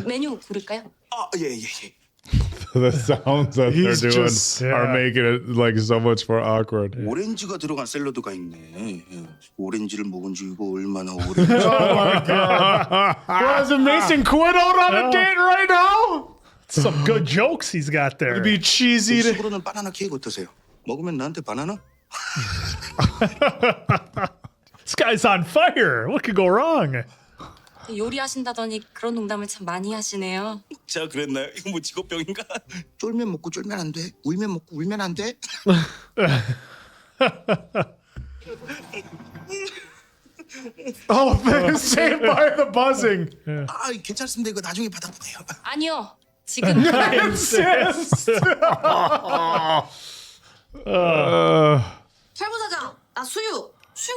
메뉴 고를까요? 예. The sounds that they're He's doing just- are making it like so much more awkward. 오렌지가 들어간 샐러드가 있네. 오렌지를 먹은 지 이거 얼마나 오래. Oh my god! What is it, Mason Quinn out on a date right now? Some good jokes he's got there. It'd be cheesy to. 식으로는 바나나 케이크 어떠세요? 먹으면 나한테 바나나? This guy's on fire. What could go wrong? 요리하신다더니 그런 농담을 참 많이 하시네요. 제가 그랬나요? 이거 뭐 직업병인가? 쫄면 먹고 쫄면 안 돼. 울면 먹고 울면 안 돼. Oh, saved by the buzzing. 아, 괜찮습니다. 이거 나중에 받아보세요. 아니요. 지금 Insist. 철 부사장, 나 수육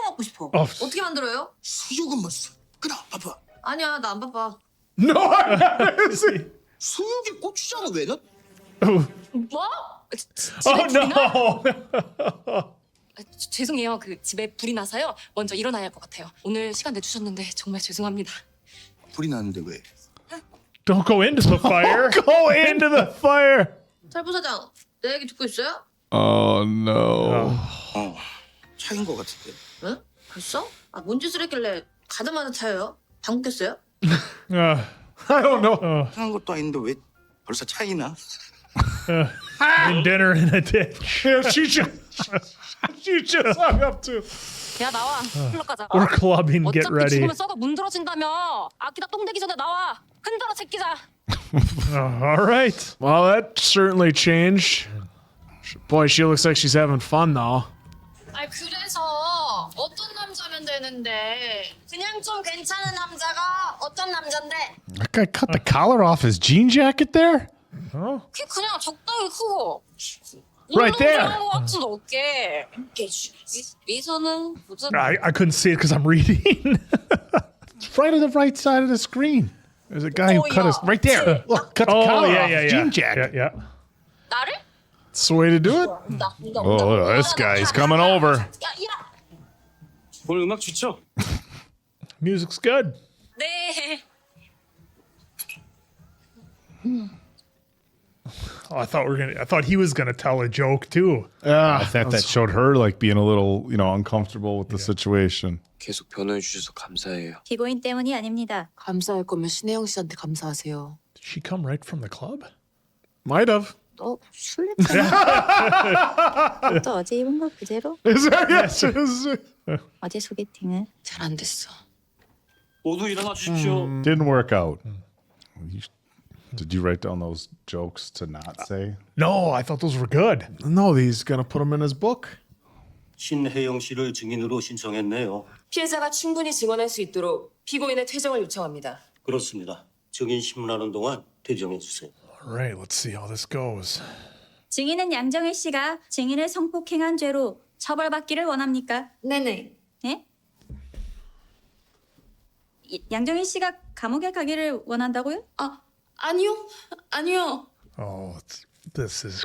먹고 싶어. 어떻게 만들어요? 수육은 뭐 그래 봐봐. 아니야, 나 안 바빠. No, I haven't seen. 수육에 고추장을 왜 넣어? 뭐? Oh no. 죄송해요. 그 집에 불이 나서요. 먼저 일어나야 할 것 같아요. 오늘 시간 내주셨는데 정말 죄송합니다. 불이 나는데 왜? Don't go into the fire. Go into the fire. 철 부사장, 내 얘기 듣고 있어요? Oh no. 차인 것 같은데. 응? 벌써? 아, 뭔 짓을 했길래 가자마자 차요? 방구 꼈어요? I don't know. 차인 것도 아닌데 왜 벌써 차이나? In dinner in a ditch. Yeah, she just hung up too. 야 나와. 클럽 가자. We're clubbing. Get 어차피 ready. 죽으면 썩어 문드러진다며. 아끼다 똥 되기 전에 나와. 흔들어 제끼자. All right. Well, that certainly changed. Boy, she looks like she's having fun now. 아 그래서 어떤 남자면 되는데 그냥 좀 괜찮은 남자가 어떤 남잔데? That guy cut the collar off his jean jacket there? 키 그냥 적당히 크고. Right there. 운동 잘하는 것 같은 어깨. 미소는 부드러. I couldn't see it because I'm reading. It's right on the right side of the screen. There's a guy who cut his right there. Look, cut the collar off his jean jacket. Yeah. 나를? It's the way to do it. Oh, this guy's coming over. 오늘 음악 좋죠? Music's good. 네. Oh, I thought he was gonna tell a joke too. I thought that showed her like being a little, uncomfortable with the situation. 계속 변호해 주셔서 감사해요. 피고인 때문이 아닙니다. 감사할 거면 신혜영 씨한테 감사하세요. Did she come right from the club? Might have. 너 술랬잖아. 또 어제 입은 거 그대로? Is that yes? 어제 소개팅은 잘 안 됐어. 모두 일어나 주십시오. Didn't work out. Did you write down those jokes to not say? No, I thought those were good. No, he's gonna put them in his book. 신혜영 씨를 증인으로 신청했네요. 피해자가 충분히 증언할 수 있도록 피고인의 퇴정을 요청합니다. 그렇습니다. 증인 신문하는 동안 퇴정해 주세요. All right, let's see how this goes. 증인은 양정일 씨가 증인을 성폭행한 죄로 처벌받기를 원합니까? 네네. 네? 양정일 씨가 감옥에 가기를 원한다고요? 아니요. Oh, this is.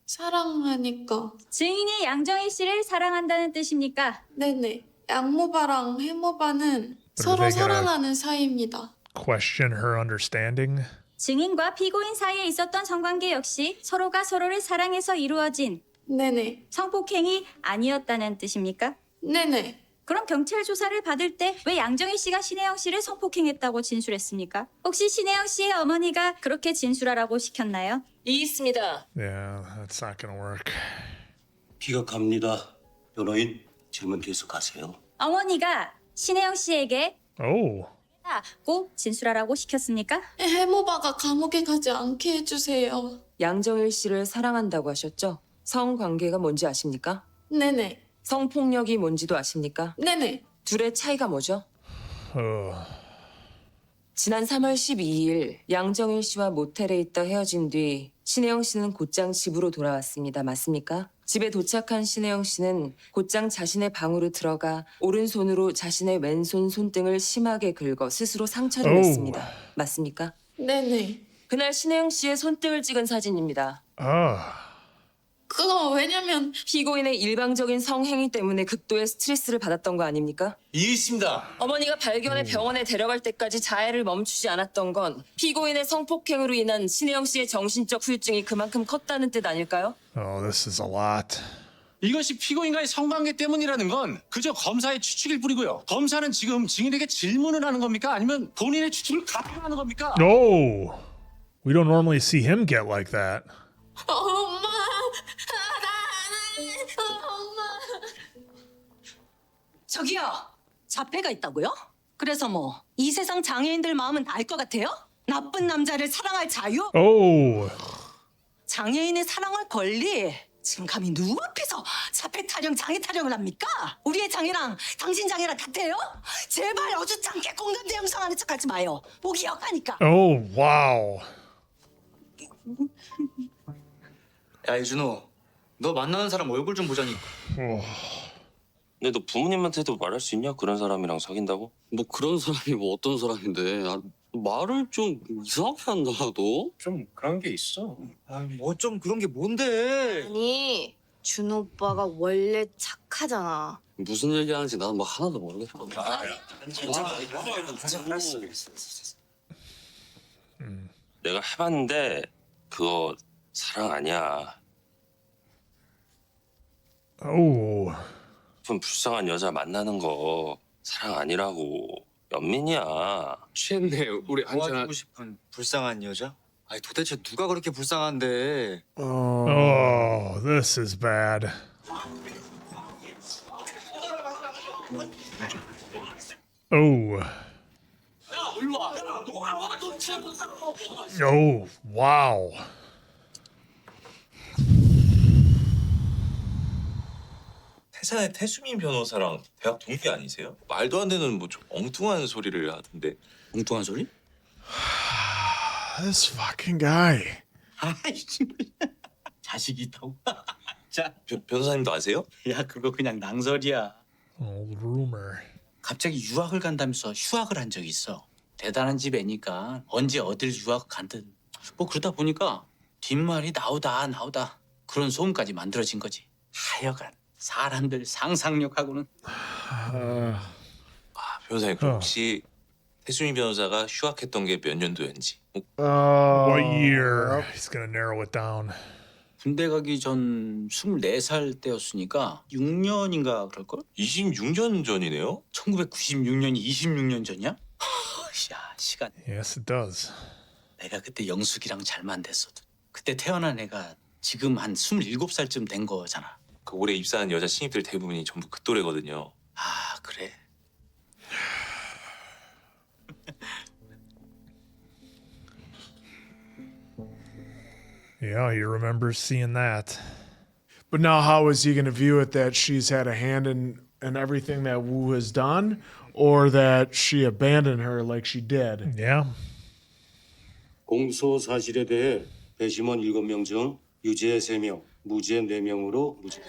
사랑하니까. 증인이 양정일 씨를 사랑한다는 뜻입니까? 네네. 양모바랑 해모바는 서로 they gotta- 사랑하는 사이입니다. Question her understanding. 증인과 피고인 사이에 있었던 성관계 역시 서로가 서로를 사랑해서 이루어진 네네. 성폭행이 아니었다는 뜻입니까? 네네. 그럼 경찰 조사를 받을 때 왜 양정일 씨가 신혜영 씨를 성폭행했다고 진술했습니까? 혹시 신혜영 씨의 어머니가 그렇게 진술하라고 시켰나요? 있습니다. Yeah, that's not gonna work. 기각합니다. 변호인 질문 계속하세요. 어머니가 신혜영 씨에게 Oh. 꼭 진술하라고 시켰습니까? 해모바가 감옥에 가지 않게 해주세요. 양정일 씨를 사랑한다고 하셨죠? 성관계가 뭔지 아십니까? 네네. 성폭력이 뭔지도 아십니까? 네네. 둘의 차이가 뭐죠? Oh. 지난 3월 12일 양정일 씨와 모텔에 있다 헤어진 뒤 신혜영 씨는 곧장 집으로 돌아왔습니다. 맞습니까? 집에 도착한 신혜영 씨는 곧장 자신의 방으로 들어가 오른손으로 자신의 왼손 손등을 심하게 긁어 스스로 상처를 오우. 냈습니다. 맞습니까? 네네. 그날 신혜영 씨의 손등을 찍은 사진입니다. Ah. 그거 왜냐면 피고인의 일방적인 성행위 때문에 극도의 스트레스를 받았던 거 아닙니까? 이해했습니다. 어머니가 발견해 병원에 데려갈 때까지 자해를 멈추지 않았던 건 피고인의 성폭행으로 인한 신혜영 씨의 정신적 후유증이 그만큼 컸다는 뜻 아닐까요? Oh, this is a lot. 이것이 피고인과의 성관계 때문이라는 건 그저 검사의 추측일 뿐이고요. 검사는 지금 증인에게 질문을 하는 겁니까? 아니면 본인의 추측을 가평하는 겁니까? No. We don't normally see him get like that. 엄마. 저기요, 자폐가 있다고요? 그래서 뭐 이 세상 장애인들 마음은 알 것 같아요? 나쁜 남자를 사랑할 자유? Oh. 장애인을 사랑할 권리? 지금 감히 누구 앞에서 자폐 타령, 장애 타령을 합니까? 우리의 장애랑 당신 장애랑 같아요? 제발 어줍잖게 공감대 형성하는 척하지 마요. 보기 역하니까. Oh, wow. 야 이준호, 너 만나는 사람 얼굴 좀 보자니까. 근데 너 부모님한테도 말할 수 있냐? 그런 사람이랑 사귄다고? 뭐 그런 사람이 뭐 어떤 사람인데 말을 좀 이상하게 한다 너? 좀 그런 게 있어. 뭐 좀 그런 게 뭔데? 아니 준호 오빠가 원래 착하잖아. 무슨 얘기하는지 난 뭐 하나도 모르겠어. 내가 해봤는데 그거 사랑 아니야. Oh. 좀 불쌍한 여자 만나는 거 사랑 아니라고. 연민이야. 취했네. 우리 도와주고 싶은 불쌍한 여자? 아니 도대체 누가 그렇게 불쌍한데? Oh, this is bad. Oh. Oh, wow. 태산의 태수민 변호사랑 대학 동기 아니세요? 말도 안 되는 뭐 좀 엉뚱한 소리를 하던데. 엉뚱한 소리? This fucking guy. 아이씨, 자식이 있다고? 자, 변호사님도 아세요? 야 그거 그냥 낭설이야. Old rumor. 갑자기 유학을 간다면서 휴학을 한 적이 있어. 대단한 집 애니까 언제 어딜 유학 간든 뭐 그러다 보니까 뒷말이 나오다 그런 소문까지 만들어진 거지. 하여간 사람들 상상력하고는. 변호사님 그럼 혹시 태수민 변호사가 휴학했던 게 몇 년도였는지? What year? He's gonna narrow it down. 군대 가기 전 24살 때였으니까 6년인가 그럴걸? 26년 전이네요? 1996년이 26년 전이야? 야 시간. Yes, it does. 내가 그때 영숙이랑 잘만 됐어도 그때 태어난 애가 지금 한 27살쯤 된 거잖아. 그 올해 입사한 여자 신입들 대부분이 전부 그 또래거든요. 아 그래. Yeah, he remembers seeing that. But now, how is he going to view it that she's had a hand in everything that Wu has done, or that she abandoned her like she did? Yeah. 공소 사실에 대해 배심원 7명 중 유죄 3명, 무죄 4명으로 무죄.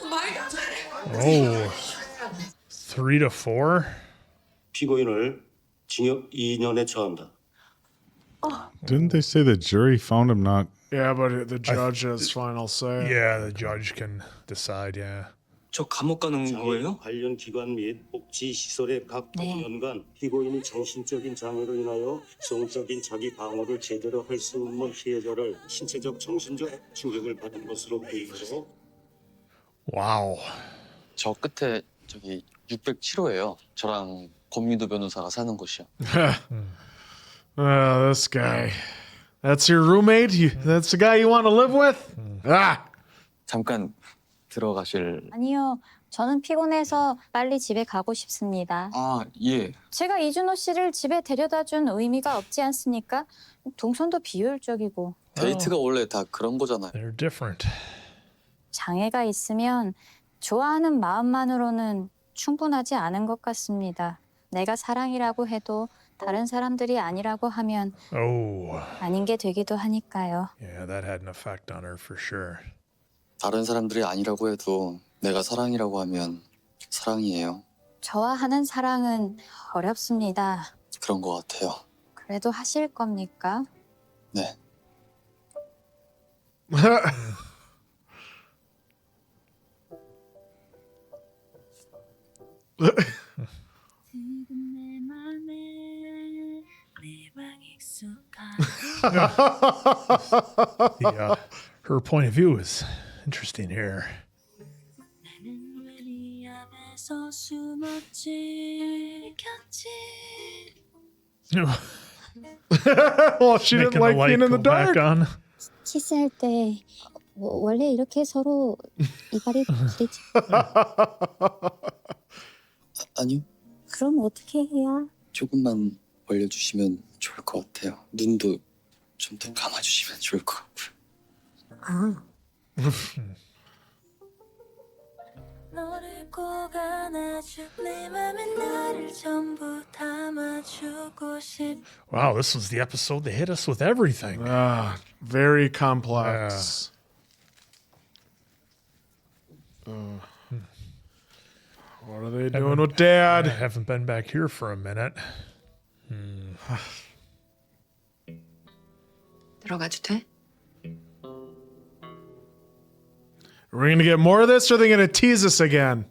Oh. 3 to 4? 피고인을 징역 2년에 처한다. Didn't they say the jury found him not? Yeah, but the judge has final say. Yeah, the judge can decide, yeah. 저 감옥 가는 거예요? 관련 기관 및 복지 시설의 각 공연간 피고인이 정신적인 장애로 인하여 성적인 자기 방어를 제대로 할 수 없는 피해자를 신체적, 정신적 충격을 받은 것으로 보이므로. 와우. 저 끝에 저기 607호예요. 저랑 권민도 변호사가 사는 곳이요. This guy. That's your roommate? That's the guy you want to live with? Ah! 잠깐 들어가실. 아니요. 저는 피곤해서 빨리 집에 가고 싶습니다. 아 예. 제가 이준호 씨를 집에 데려다 준 의미가 없지 않습니까? 동선도 비효율적이고. 데이트가 원래 다 그런 거잖아요. They're different. 장애가 있으면 좋아하는 마음만으로는 충분하지 않은 것 같습니다. 내가 사랑이라고 해도 다른 사람들이 아니라고 하면 Oh. 아닌 게 되기도 하니까요. Yeah, that had an effect on her for sure. 다른 사람들이 아니라고 해도 내가 사랑이라고 하면 사랑이에요. 저와 하는 사랑은 어렵습니다. 그런 거 같아요. 그래도 하실 겁니까? 네. Her point of view is interesting here. Well, she didn't Making like light being in the go back dark. on. 키스할 때 원래 이렇게 서로 이빨이 부딪히. 아니요. 그럼 어떻게 해야? 조금만 벌려주시면 좋을 것 같아요. 눈도 좀 더 감아주시면 좋을 것 같고요. 아. 너를 꼭 안아줘 내 맘에 나를 전부 담아주고 싶. Wow, this was the episode that hit us with everything. Very complex. What are they doing with Dad? I haven't been back here for a minute. 들어가도 돼? Are we going to get more of this or are they going to tease us again?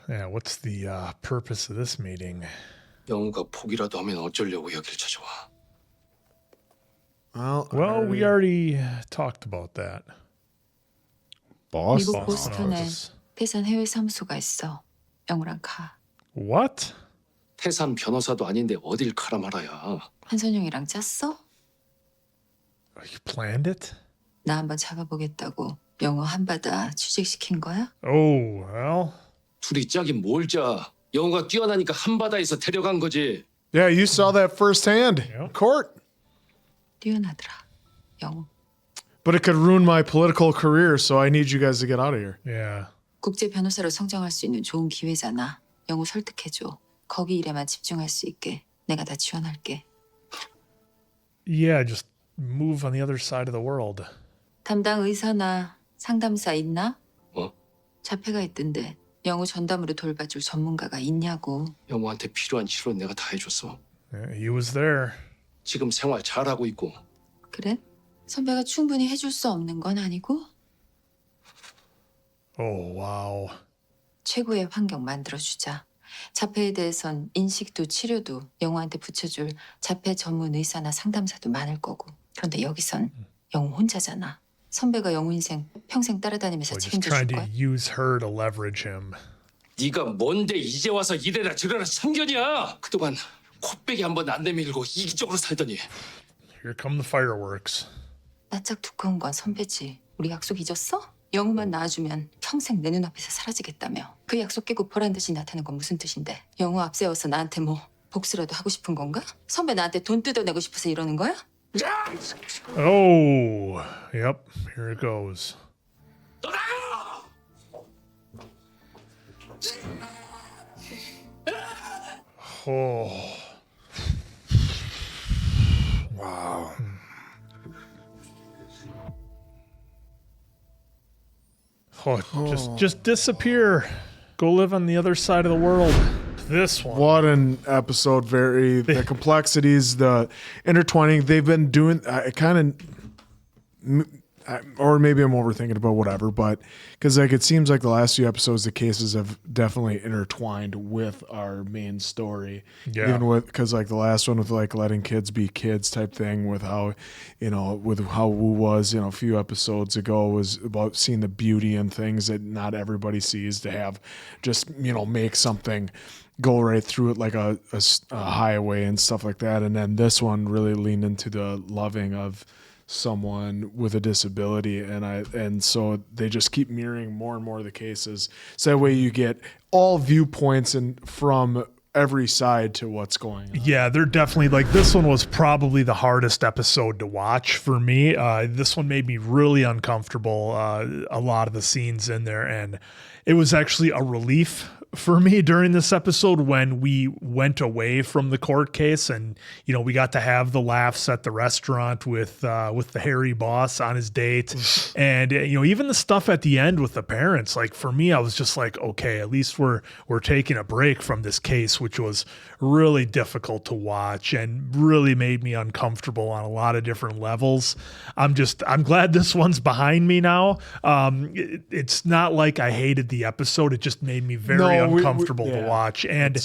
Yeah, what's the purpose of this meeting? 영우가 포기라도 하면 어쩌려고 여길 찾아와. Well, we already talked about that. 미국 보스턴에 태산 해외 사무소가 있어. 영우랑 가. What? 태산 변호사도 아닌데 어딜 가라 말아야. 한선영이랑 짰어? You planned it? 나 한번 잡아보겠다고 영우 한바다 취직시킨 거야? Oh, well. 둘이 짜긴 뭘 짜. 영우가 뛰어나니까 한바다에서 데려간 거지. Yeah, you saw that firsthand. Court. 뛰어나더라. 영우. But it could ruin my political career, so I need you guys to get out of here. Yeah. 국제 변호사로 성장할 수 있는 좋은 기회잖아. 영우 설득해줘. 거기 일에만 집중할 수 있게. 내가 다 지원할게. Yeah, just move on the other side of the world. 담당 의사나 상담사 있나? 뭐? 자폐가 있던데 영우 전담으로 돌봐줄 전문가가 있냐고. 영우한테 필요한 치료 내가 다 해줬어. Yeah, he was there. 지금 생활 잘하고 있고. 그래? 선배가 충분히 해줄 수 없는 건 아니고? Oh, wow. 최고의 환경 만들어주자. 자폐에 대해선 인식도 치료도 영우한테 붙여줄 자폐 전문 의사나 상담사도 많을 거고. 그런데 여기선 영우 혼자잖아. 선배가 영우 인생 평생 따라다니면서 Just 책임져 줄 trying to 거야. use her to leverage him. 네가 뭔데 이제 와서 이래라 저래라 참견이야. 그동안 코빼기 한번 안 내밀고 이기적으로 살더니. Here come the fireworks. 낯짝 두꺼운 건 선배지. 우리 약속 잊었어? 영우만 낳아주면 평생 내 눈앞에서 사라지겠다며. 그 약속 깨고 보란 듯이 나타난 건 무슨 뜻인데? 영우 앞세워서 나한테 뭐 복수라도 하고 싶은 건가? 선배 나한테 돈 뜯어내고 싶어서 이러는 거야? Oh, yep. Here it goes. Oh. Wow. Oh, just disappear. Go live on the other side of the world. This one. What an episode. The complexities, the intertwining. They've been doing or maybe I'm overthinking about whatever, but because like it seems like the last few episodes, the cases have definitely intertwined with our main story. Yeah. Even with, because like the last one with like letting kids be kids type thing, with how, with how Wu was, a few episodes ago, was about seeing the beauty in things that not everybody sees, to have just, make something go right through it like a highway and stuff like that. And then this one really leaned into the loving of someone with a disability, and so they just keep mirroring more and more of the cases, so that way you get all viewpoints and from every side to what's going on. Yeah, they're definitely this one was probably the hardest episode to watch for me. This one made me really uncomfortable, a lot of the scenes in there, and it was actually a relief for me during this episode when we went away from the court case, and we got to have the laughs at the restaurant with the hairy boss on his date, and even the stuff at the end with the parents. Like, for me, I was just like, okay, at least we're taking a break from this case, which was really difficult to watch and really made me uncomfortable on a lot of different levels. I'm glad this one's behind me now. It's not like I hated the episode. It just made me very uncomfortable to watch. And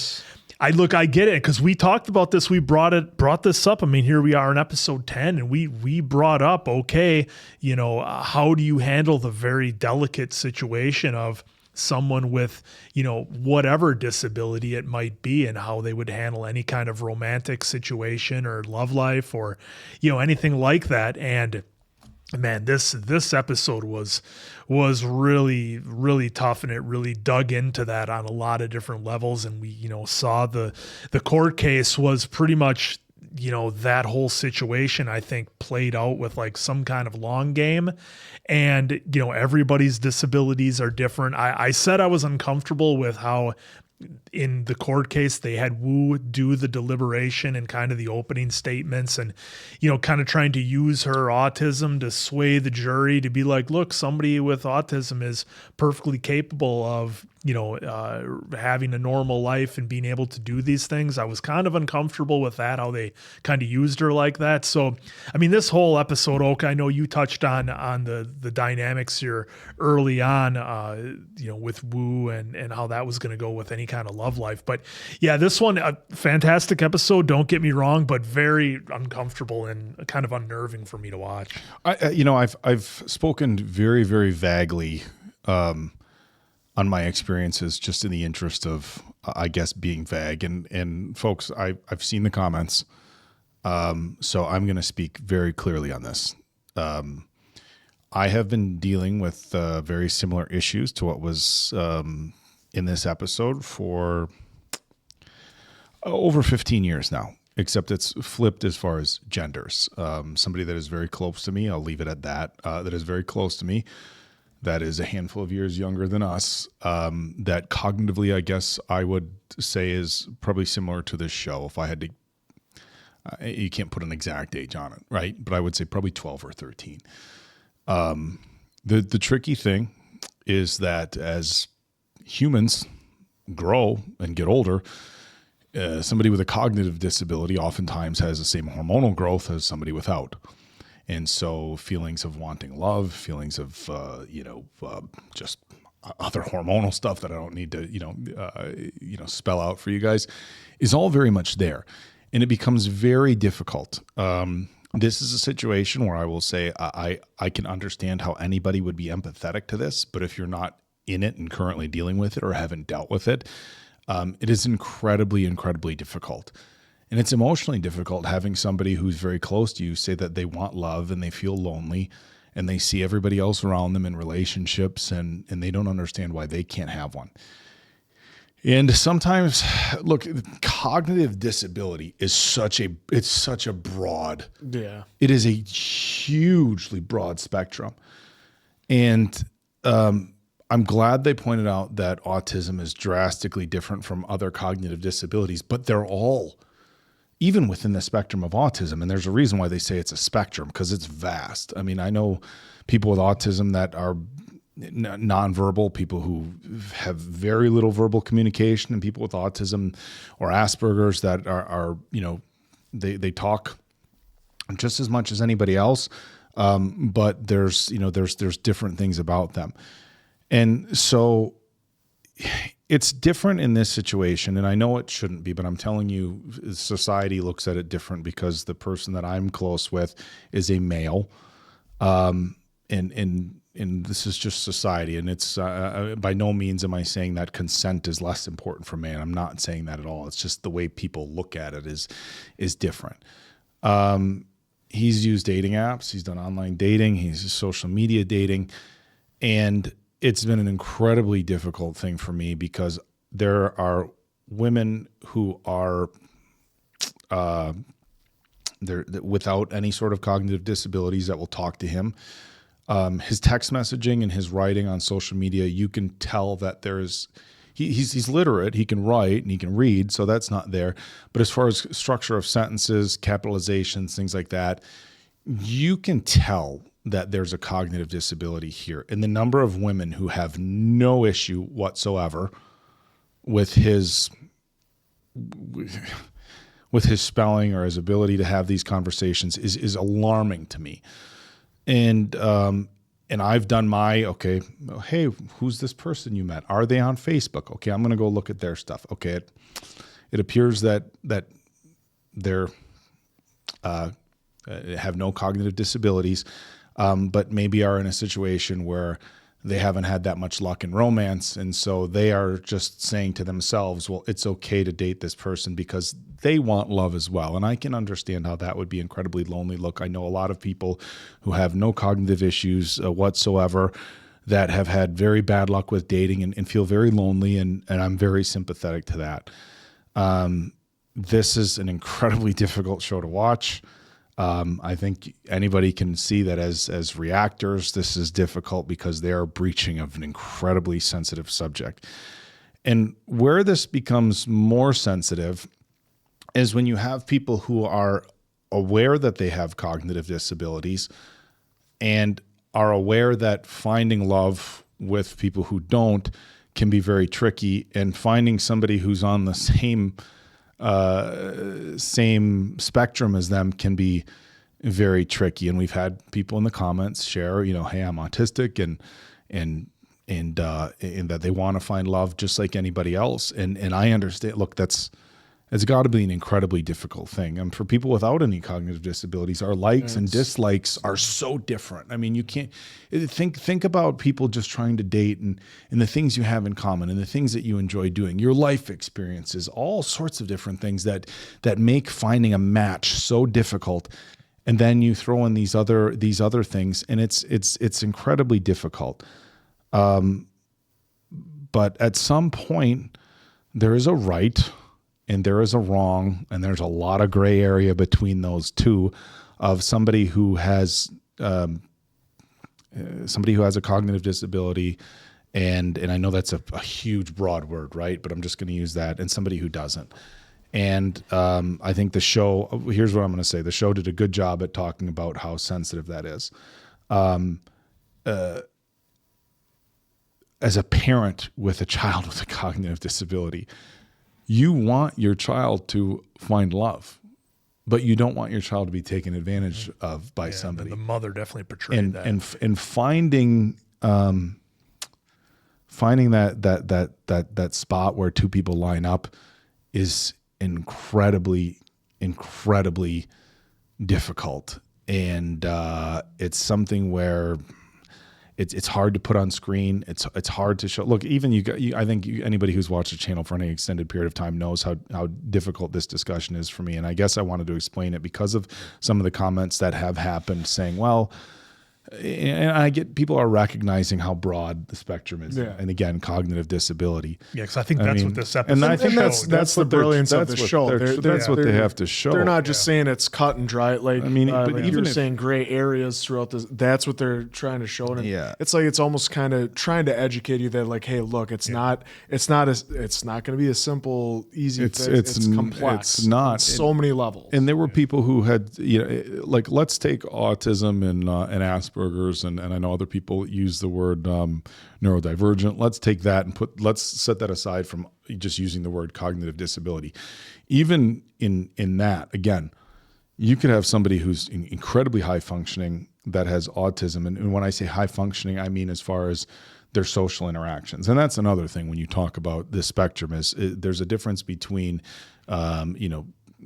I get it, because we talked about this. We brought this up. I mean, here we are in episode 10, and we brought up, okay, how do you handle the very delicate situation of someone with, whatever disability it might be and how they would handle any kind of romantic situation or love life or, anything like that. And man, this episode was really, really tough, and it really dug into that on a lot of different levels. And we, saw the court case was pretty much, that whole situation, I think, played out with like some kind of long game. And, everybody's disabilities are different. I said I was uncomfortable with how in the court case they had Wu do the deliberation and kind of the opening statements and, kind of trying to use her autism to sway the jury to be like, look, somebody with autism is perfectly capable of, having a normal life and being able to do these things. I was kind of uncomfortable with that, how they kind of used her like that. So, I mean, this whole episode, Oak, I know you touched on the dynamics here early on, with Wu and how that was going to go with any kind of love life. But yeah, this one, a fantastic episode, don't get me wrong, but very uncomfortable and kind of unnerving for me to watch. I've spoken very, very vaguely, on my experiences, just in the interest of, I guess, being vague. And folks, I've seen the comments, so I'm going to speak very clearly on this. I have been dealing with very similar issues to what was in this episode for over 15 years now, except it's flipped as far as genders. Somebody that is very close to me, I'll leave it at that, that is very close to me, that is a handful of years younger than us, that cognitively, I guess I would say is probably similar to this show. If I had to, you can't put an exact age on it, right? But I would say probably 12 or 13. The tricky thing is that as humans grow and get older, somebody with a cognitive disability oftentimes has the same hormonal growth as somebody without. And so feelings of wanting love, feelings of, just other hormonal stuff that I don't need to, spell out for you guys is all very much there. And it becomes very difficult. This is a situation where I will say I can understand how anybody would be empathetic to this, but if you're not in it and currently dealing with it or haven't dealt with it, it is incredibly, incredibly difficult. And it's emotionally difficult having somebody who's very close to you say that they want love and they feel lonely and they see everybody else around them in relationships and they don't understand why they can't have one. And sometimes, look, cognitive disability is such a broad, it is a hugely broad spectrum. And I'm glad they pointed out that autism is drastically different from other cognitive disabilities, but they're all, even within the spectrum of autism, and there's a reason why they say it's a spectrum, because it's vast. I mean, I know people with autism that are nonverbal, people who have very little verbal communication, and people with autism or Asperger's that are they talk just as much as anybody else, but there's different things about them. And so it's different in this situation, and I know it shouldn't be, but I'm telling you, society looks at it different because the person that I'm close with is a male, and this is just society, and it's by no means am I saying that consent is less important for man. I'm not saying that at all. It's just the way people look at it is different. He's used dating apps. He's done online dating. He's social media dating, and it's been an incredibly difficult thing for me because there are women who are they're without any sort of cognitive disabilities that will talk to him. His text messaging and his writing on social media, you can tell that he's literate. He can write and he can read, so that's not there. But as far as structure of sentences, capitalizations, things like that, you can tell that there's a cognitive disability here. And the number of women who have no issue whatsoever with his spelling or his ability to have these conversations is alarming to me. And I've done hey, who's this person you met? Are they on Facebook? Okay, I'm going to go look at their stuff. Okay, it appears that they're have no cognitive disabilities, but maybe are in a situation where they haven't had that much luck in romance. And so they are just saying to themselves, well, it's okay to date this person because they want love as well. And I can understand how that would be incredibly lonely. Look, I know a lot of people who have no cognitive issues whatsoever that have had very bad luck with dating and feel very lonely. And I'm very sympathetic to that. This is an incredibly difficult show to watch. I think anybody can see that as reactors, this is difficult because they are breaching of an incredibly sensitive subject. And where this becomes more sensitive is when you have people who are aware that they have cognitive disabilities and are aware that finding love with people who don't can be very tricky, and finding somebody who's on the same spectrum as them can be very tricky. And we've had people in the comments share, hey, I'm autistic and that they want to find love just like anybody else. And I understand, look, it's got to be an incredibly difficult thing. And for people without any cognitive disabilities, our likes and dislikes are so different. I mean, you can't think about people just trying to date and the things you have in common and the things that you enjoy doing, your life experiences, all sorts of different things that make finding a match so difficult. And then you throw in these other things, and it's incredibly difficult. But at some point, there is a right and there is a wrong, and there's a lot of gray area between those two, of somebody who has a cognitive disability, and I know that's a huge broad word, right? But I'm just going to use that, and somebody who doesn't. And I think the show, here's what I'm going to say: the show did a good job at talking about how sensitive that is. As a parent with a child with a cognitive disability, you want your child to find love, but you don't want your child to be taken advantage of by somebody. The mother definitely portrayed that. And finding that spot where two people line up is incredibly difficult. And it's something where it's hard to put on screen. It's hard to show. Look, even I think anybody who's watched the channel for any extended period of time knows how difficult this discussion is for me. And I guess I wanted to explain it because of some of the comments that have happened saying, well, and I get people are recognizing how broad the spectrum is. Yeah. And again, cognitive disability. Yeah, because I think that's what this episode And I think showed. that's the brilliance of the show. That's what they have to show. They're not just saying it's cut and dry. Like, I mean, but but like even you're if- saying gray areas throughout this. That's what they're trying to show. And Yeah. it's like it's almost kind of trying to educate you that, like, hey, look, it's not going to be a simple, easy. It's complex. It's not on so many levels. And there were people who had, like, let's take autism and Asperger's, and I know other people use the word neurodivergent. Let's take that and let's set that aside from just using the word cognitive disability. Even in that, again, you could have somebody who's incredibly high functioning that has autism. And when I say high functioning, I mean as far as their social interactions. And that's another thing when you talk about the spectrum there's a difference between,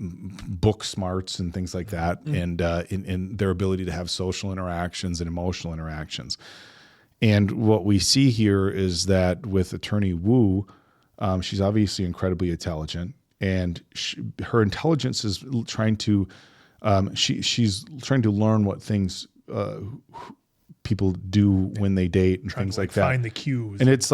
book smarts and things like that, and in their ability to have social interactions and emotional interactions. And what we see here is that with Attorney Wu, she's obviously incredibly intelligent, and her intelligence is trying to she's trying to learn what things people do when they date and things like that. Find the cues. And it's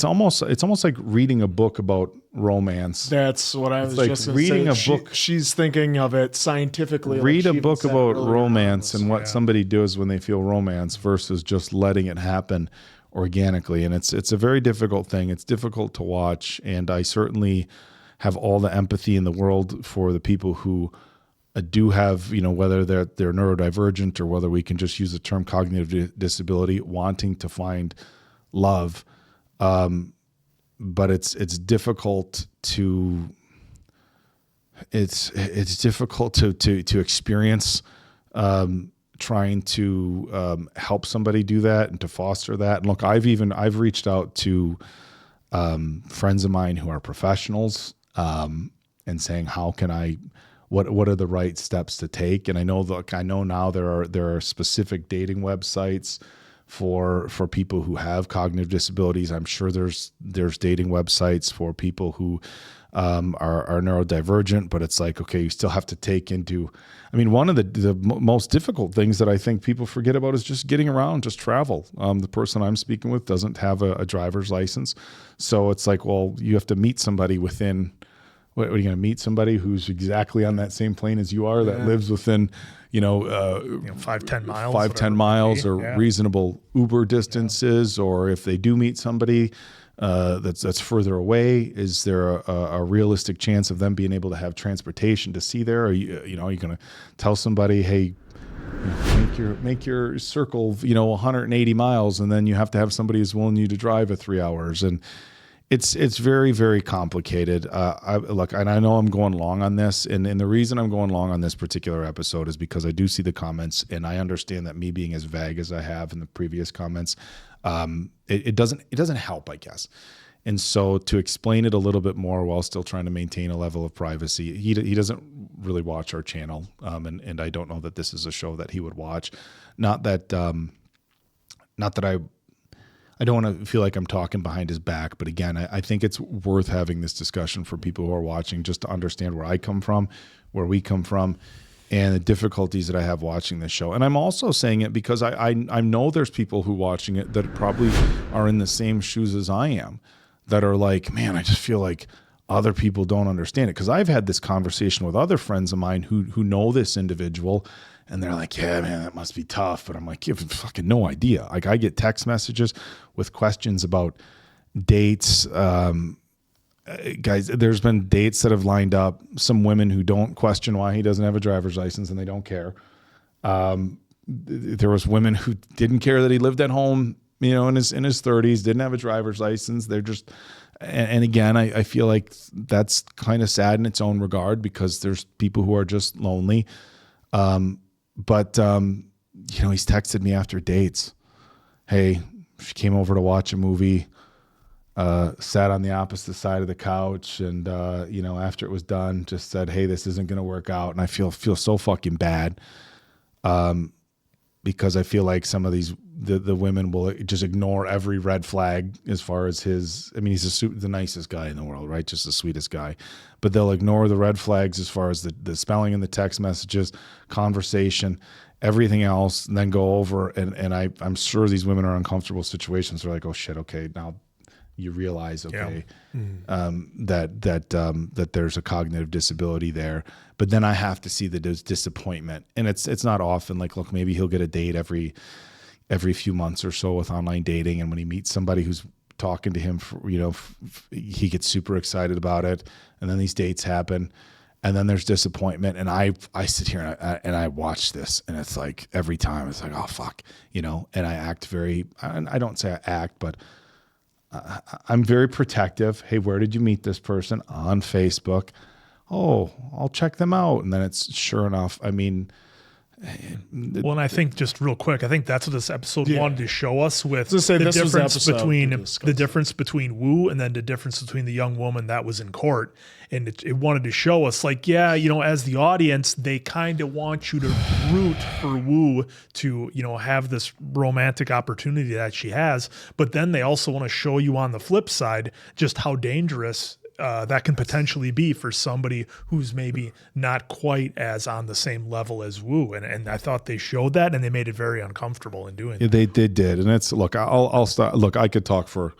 almost like reading a book about romance. That's what I was like just gonna reading say. a book. She's thinking of it scientifically. Read like a she book even said about earlier. romance and what somebody does when they feel romance versus just letting it happen organically. And it's a very difficult thing. It's difficult to watch. And I certainly have all the empathy in the world for the people who do have, whether they're neurodivergent or whether we can just use the term cognitive disability, wanting to find love. But it's difficult to difficult to experience trying to help somebody do that and to foster that. And look, I've reached out to friends of mine who are professionals and saying, how can I, what are the right steps to take? And I know now there are specific dating websites for people who have cognitive disabilities. I'm sure there's dating websites for people who are neurodivergent, but it's like, okay, you still have to take into, I mean, one of the most difficult things that I think people forget about is just getting around, just travel. The person I'm speaking with doesn't have a driver's license. So it's like, well, you have to meet somebody within, what are you going to meet somebody who's exactly on that same plane as you are, that lives within, 5-10 miles, 5-10 miles or Yeah. reasonable Uber distances, or if they do meet somebody that's further away, is there a realistic chance of them being able to have transportation to see there? Are you going to tell somebody, hey, make your circle 180 miles, and then you have to have somebody who's willing you to drive 3 hours, and it's very, very complicated. And I know I'm going long on this, and the reason I'm going long on this particular episode is because I do see the comments, and I understand that me being as vague as I have in the previous comments, it doesn't help, I guess. And so to explain it a little bit more while still trying to maintain a level of privacy, he doesn't really watch our channel, and I don't know that this is a show that he would watch. Not that I don't want to feel like I'm talking behind his back, but again, I think it's worth having this discussion for people who are watching, just to understand where I come from, where we come from, and the difficulties that I have watching this show. And I'm also saying it because I know there's people who watching it that probably are in the same shoes as I am, that are like, man, I just feel like other people don't understand it. Because I've had this conversation with other friends of mine who know this individual, and they're like, yeah, man, that must be tough. But I'm like, you have fucking no idea. Like, I get text messages with questions about dates. Guys, there's been dates that have lined up. Some women who don't question why he doesn't have a driver's license, and they don't care. There was women who didn't care that he lived at home, in his 30s, didn't have a driver's license. They're just, and again, I feel like that's kind of sad in its own regard, because there's people who are just lonely. But he's texted me after dates. Hey, she came over to watch a movie, sat on the opposite side of the couch, and after it was done, just said, hey, this isn't going to work out. And I feel so fucking bad, because I feel like some of the women will just ignore every red flag as far as he's the nicest guy in the world, right? Just the sweetest guy. But they'll ignore the red flags as far as the spelling in the text messages, conversation, everything else, and then go over. And I'm sure these women are in uncomfortable situations. They're like, oh shit, okay, now you realize, okay, that there's a cognitive disability there. But then I have to see the disappointment. And it's not often. Like, look, maybe he'll get a date every few months or so with online dating, and when he meets somebody who's talking to him, he gets super excited about it, and then these dates happen, and then there's disappointment. And I sit here and I watch this, and it's like every time it's like, oh fuck, and I act I don't say I act, but I'm very protective. Hey, where did you meet this person? On Facebook. Oh, I'll check them out, and then it's sure enough. I mean. Well, and I think just real quick, I think that's what this episode wanted to show us with this was the difference between Wu and then the difference between the young woman that was in court. And it wanted to show us, like, as the audience, they kind of want you to root for Wu to, have this romantic opportunity that she has. But then they also want to show you on the flip side just how dangerous that can potentially be for somebody who's maybe not quite as on the same level as Wu. And I thought they showed that, and they made it very uncomfortable in doing that. They did. And it's, look, I'll stop. Look, I could talk for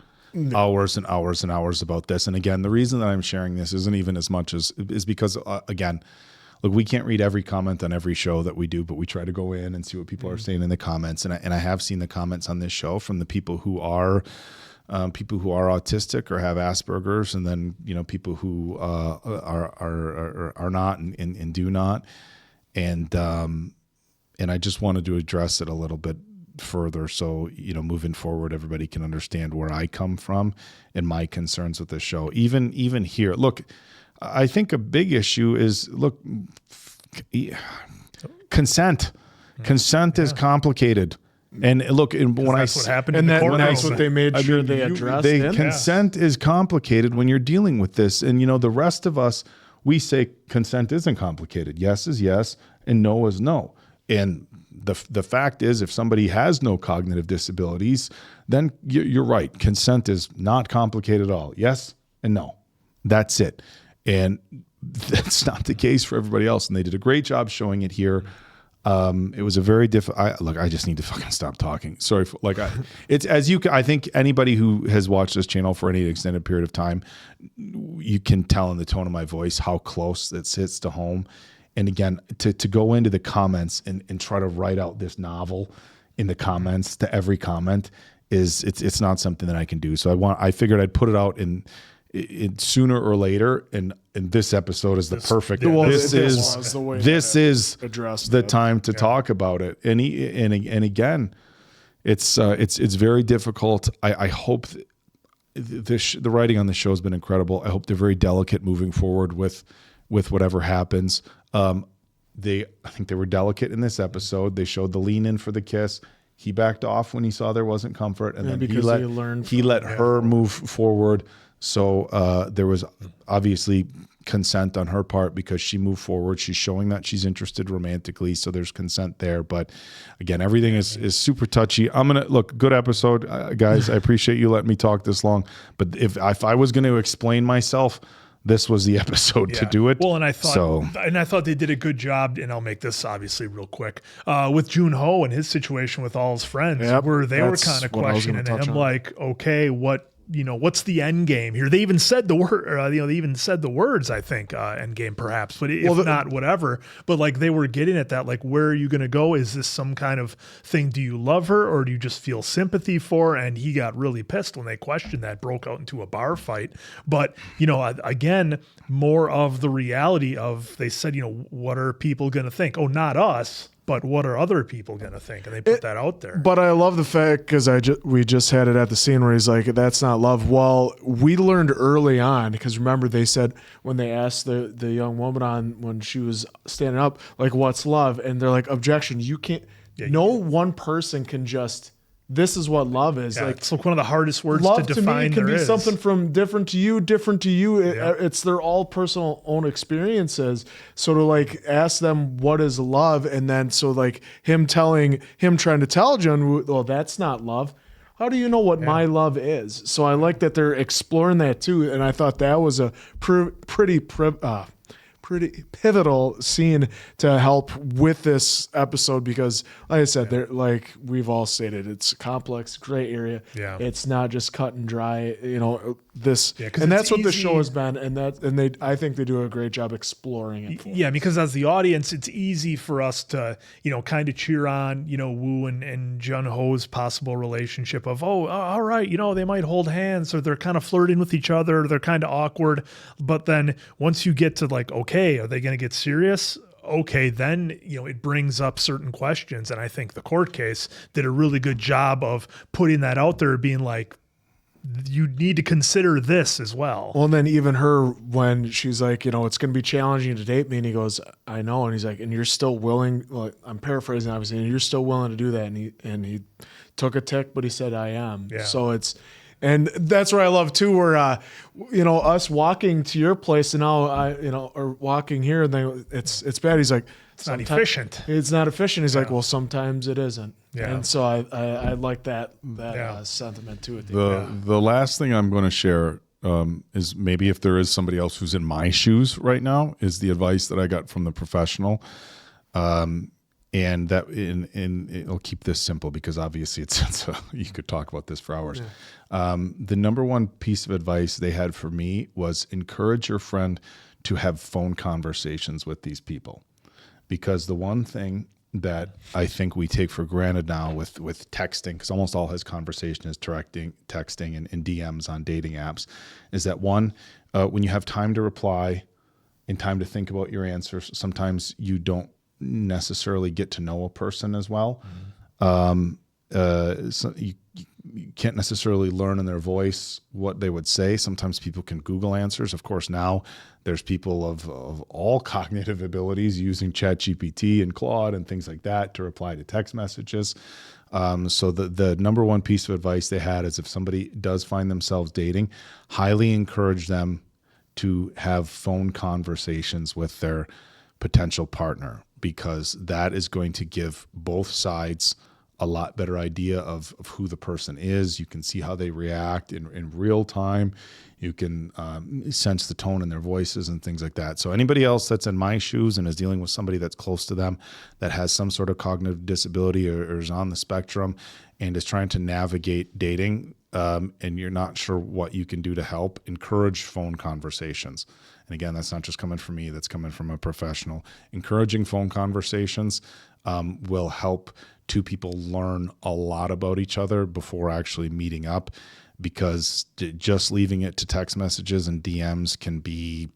hours and hours and hours about this. And again, the reason that I'm sharing this isn't even as much is because, again, look, we can't read every comment on every show that we do, but we try to go in and see what people are saying in the comments. And I have seen the comments on this show from the people who are autistic or have Asperger's, and then people who are not and do not, and I just wanted to address it a little bit further, so moving forward, everybody can understand where I come from and my concerns with the show. Even here, look, I think a big issue is consent. Consent is complicated. And look, that's what happened in the courtroom. That's what they made sure they addressed. Consent is complicated when you're dealing with this. And, the rest of us, we say consent isn't complicated. Yes is yes, and no is no. And the fact is, if somebody has no cognitive disabilities, then you're right. Consent is not complicated at all. Yes and no. That's it. And that's not the case for everybody else. And they did a great job showing it here. It was a very look, I just need to fucking stop talking. Sorry. It's I think anybody who has watched this channel for any extended period of time, you can tell in the tone of my voice how close it sits to home. And again, to go into the comments and try to write out this novel in the comments to every comment it's not something that I can do. So I figured I'd put it out in sooner or later, and this episode is the perfect. This is the time to talk about it. And again, it's very difficult. I hope the writing on the show has been incredible. I hope they're very delicate moving forward with whatever happens. I think they were delicate in this episode. They showed the lean in for the kiss. He backed off when he saw there wasn't comfort, and then he let her move forward. So there was obviously consent on her part because she moved forward. She's showing that she's interested romantically, so there's consent there. But again, everything is super touchy. I'm gonna look, good episode, guys. I appreciate you letting me talk this long. But if I was going to explain myself, this was the episode to do it. Well, and I thought they did a good job, and I'll make this obviously real quick, with Jun-Ho and his situation with all his friends, where they were kind of questioning him, like, okay, what's the end game here? They even said the word, they even said the words, I think, end game perhaps, but if not, whatever. But like they were getting at that, like, where are you going to go? Is this some kind of thing? Do you love her or do you just feel sympathy for her? And he got really pissed when they questioned that, broke out into a bar fight. But, again, more of the reality of, they said, what are people going to think? Oh, not us. But what are other people going to think? And they put that out there. But I love the fact, because we just had it at the scene where he's like, that's not love. Well, we learned early on, because remember they said when they asked the young woman when she was standing up, like, what's love? And they're like, objection. You can't, no one person can just, this is what love is. Yeah, it's like one of the hardest words to define. To me, it can be something from different to you. It's their all personal own experiences. So to like ask them what is love, and then so like him trying to tell Jun, well, that's not love. How do you know what my love is? So I like that they're exploring that too, and I thought that was a pretty pivotal scene to help with this episode, because like I said, they're like we've all stated, it's a complex gray area. It's not just cut and dry, and that's what the show has been, and I think they do a great job exploring it. Because as the audience, it's easy for us to kind of cheer on Woo and Jun-Ho's possible relationship of, all right, they might hold hands, or they're kind of flirting with each other, or they're kind of awkward. But then once you get to like, okay, are they going to get serious? Okay, then it brings up certain questions, and I think the court case did a really good job of putting that out there, being like, you need to consider this as well. Well, and then even her, when she's like, it's going to be challenging to date me, and he goes, I know, and he's like, and you're still willing, like, I'm paraphrasing obviously, and you're still willing to do that, and he took a tick, but he said, I am. So and that's where I love too, where us walking to your place and now or walking here, and then it's bad. He's like, it's not efficient. It's not efficient. He's like, well, sometimes it isn't. And so I like that sentiment to it. The last thing I'm going to share is, maybe if there is somebody else who's in my shoes right now, is the advice that I got from the professional. And that it'll keep this simple, because obviously you could talk about this for hours. The number one piece of advice they had for me was, encourage your friend to have phone conversations with these people, because the one thing that I think we take for granted now with texting, because almost all his conversation is texting and DMs on dating apps, is that when you have time to reply and time to think about your answers, sometimes you don't necessarily get to know a person as well. So you can't necessarily learn in their voice what they would say. Sometimes people can Google answers. Of course, now there's people of all cognitive abilities using ChatGPT and Claude and things like that to reply to text messages. So the number one piece of advice they had is, if somebody does find themselves dating, highly encourage them to have phone conversations with their potential partner. because that is going to give both sides a lot better idea of who the person is. You can see how they react in real time. You can sense the tone in their voices and things like that. So anybody else that's in my shoes and is dealing with somebody that's close to them that has some sort of cognitive disability or is on the spectrum and is trying to navigate dating, and you're not sure what you can do to help, encourage phone conversations. And again, that's not just coming from me, that's coming from a professional. Encouraging phone conversations will help two people learn a lot about each other before actually meeting up, because just leaving it to text messages and DMs can be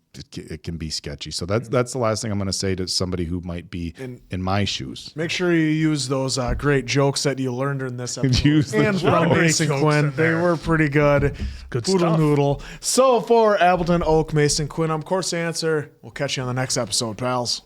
sketchy. So that's the last thing I'm going to say to somebody who might be in my shoes. Make sure you use those great jokes that you learned in this episode. Use and from Mason Quinn. They were pretty good. Good Poodle stuff. noodle. So for Appleton, Oak, Mason Quinn, I'm Course Answer. We'll catch you on the next episode, pals.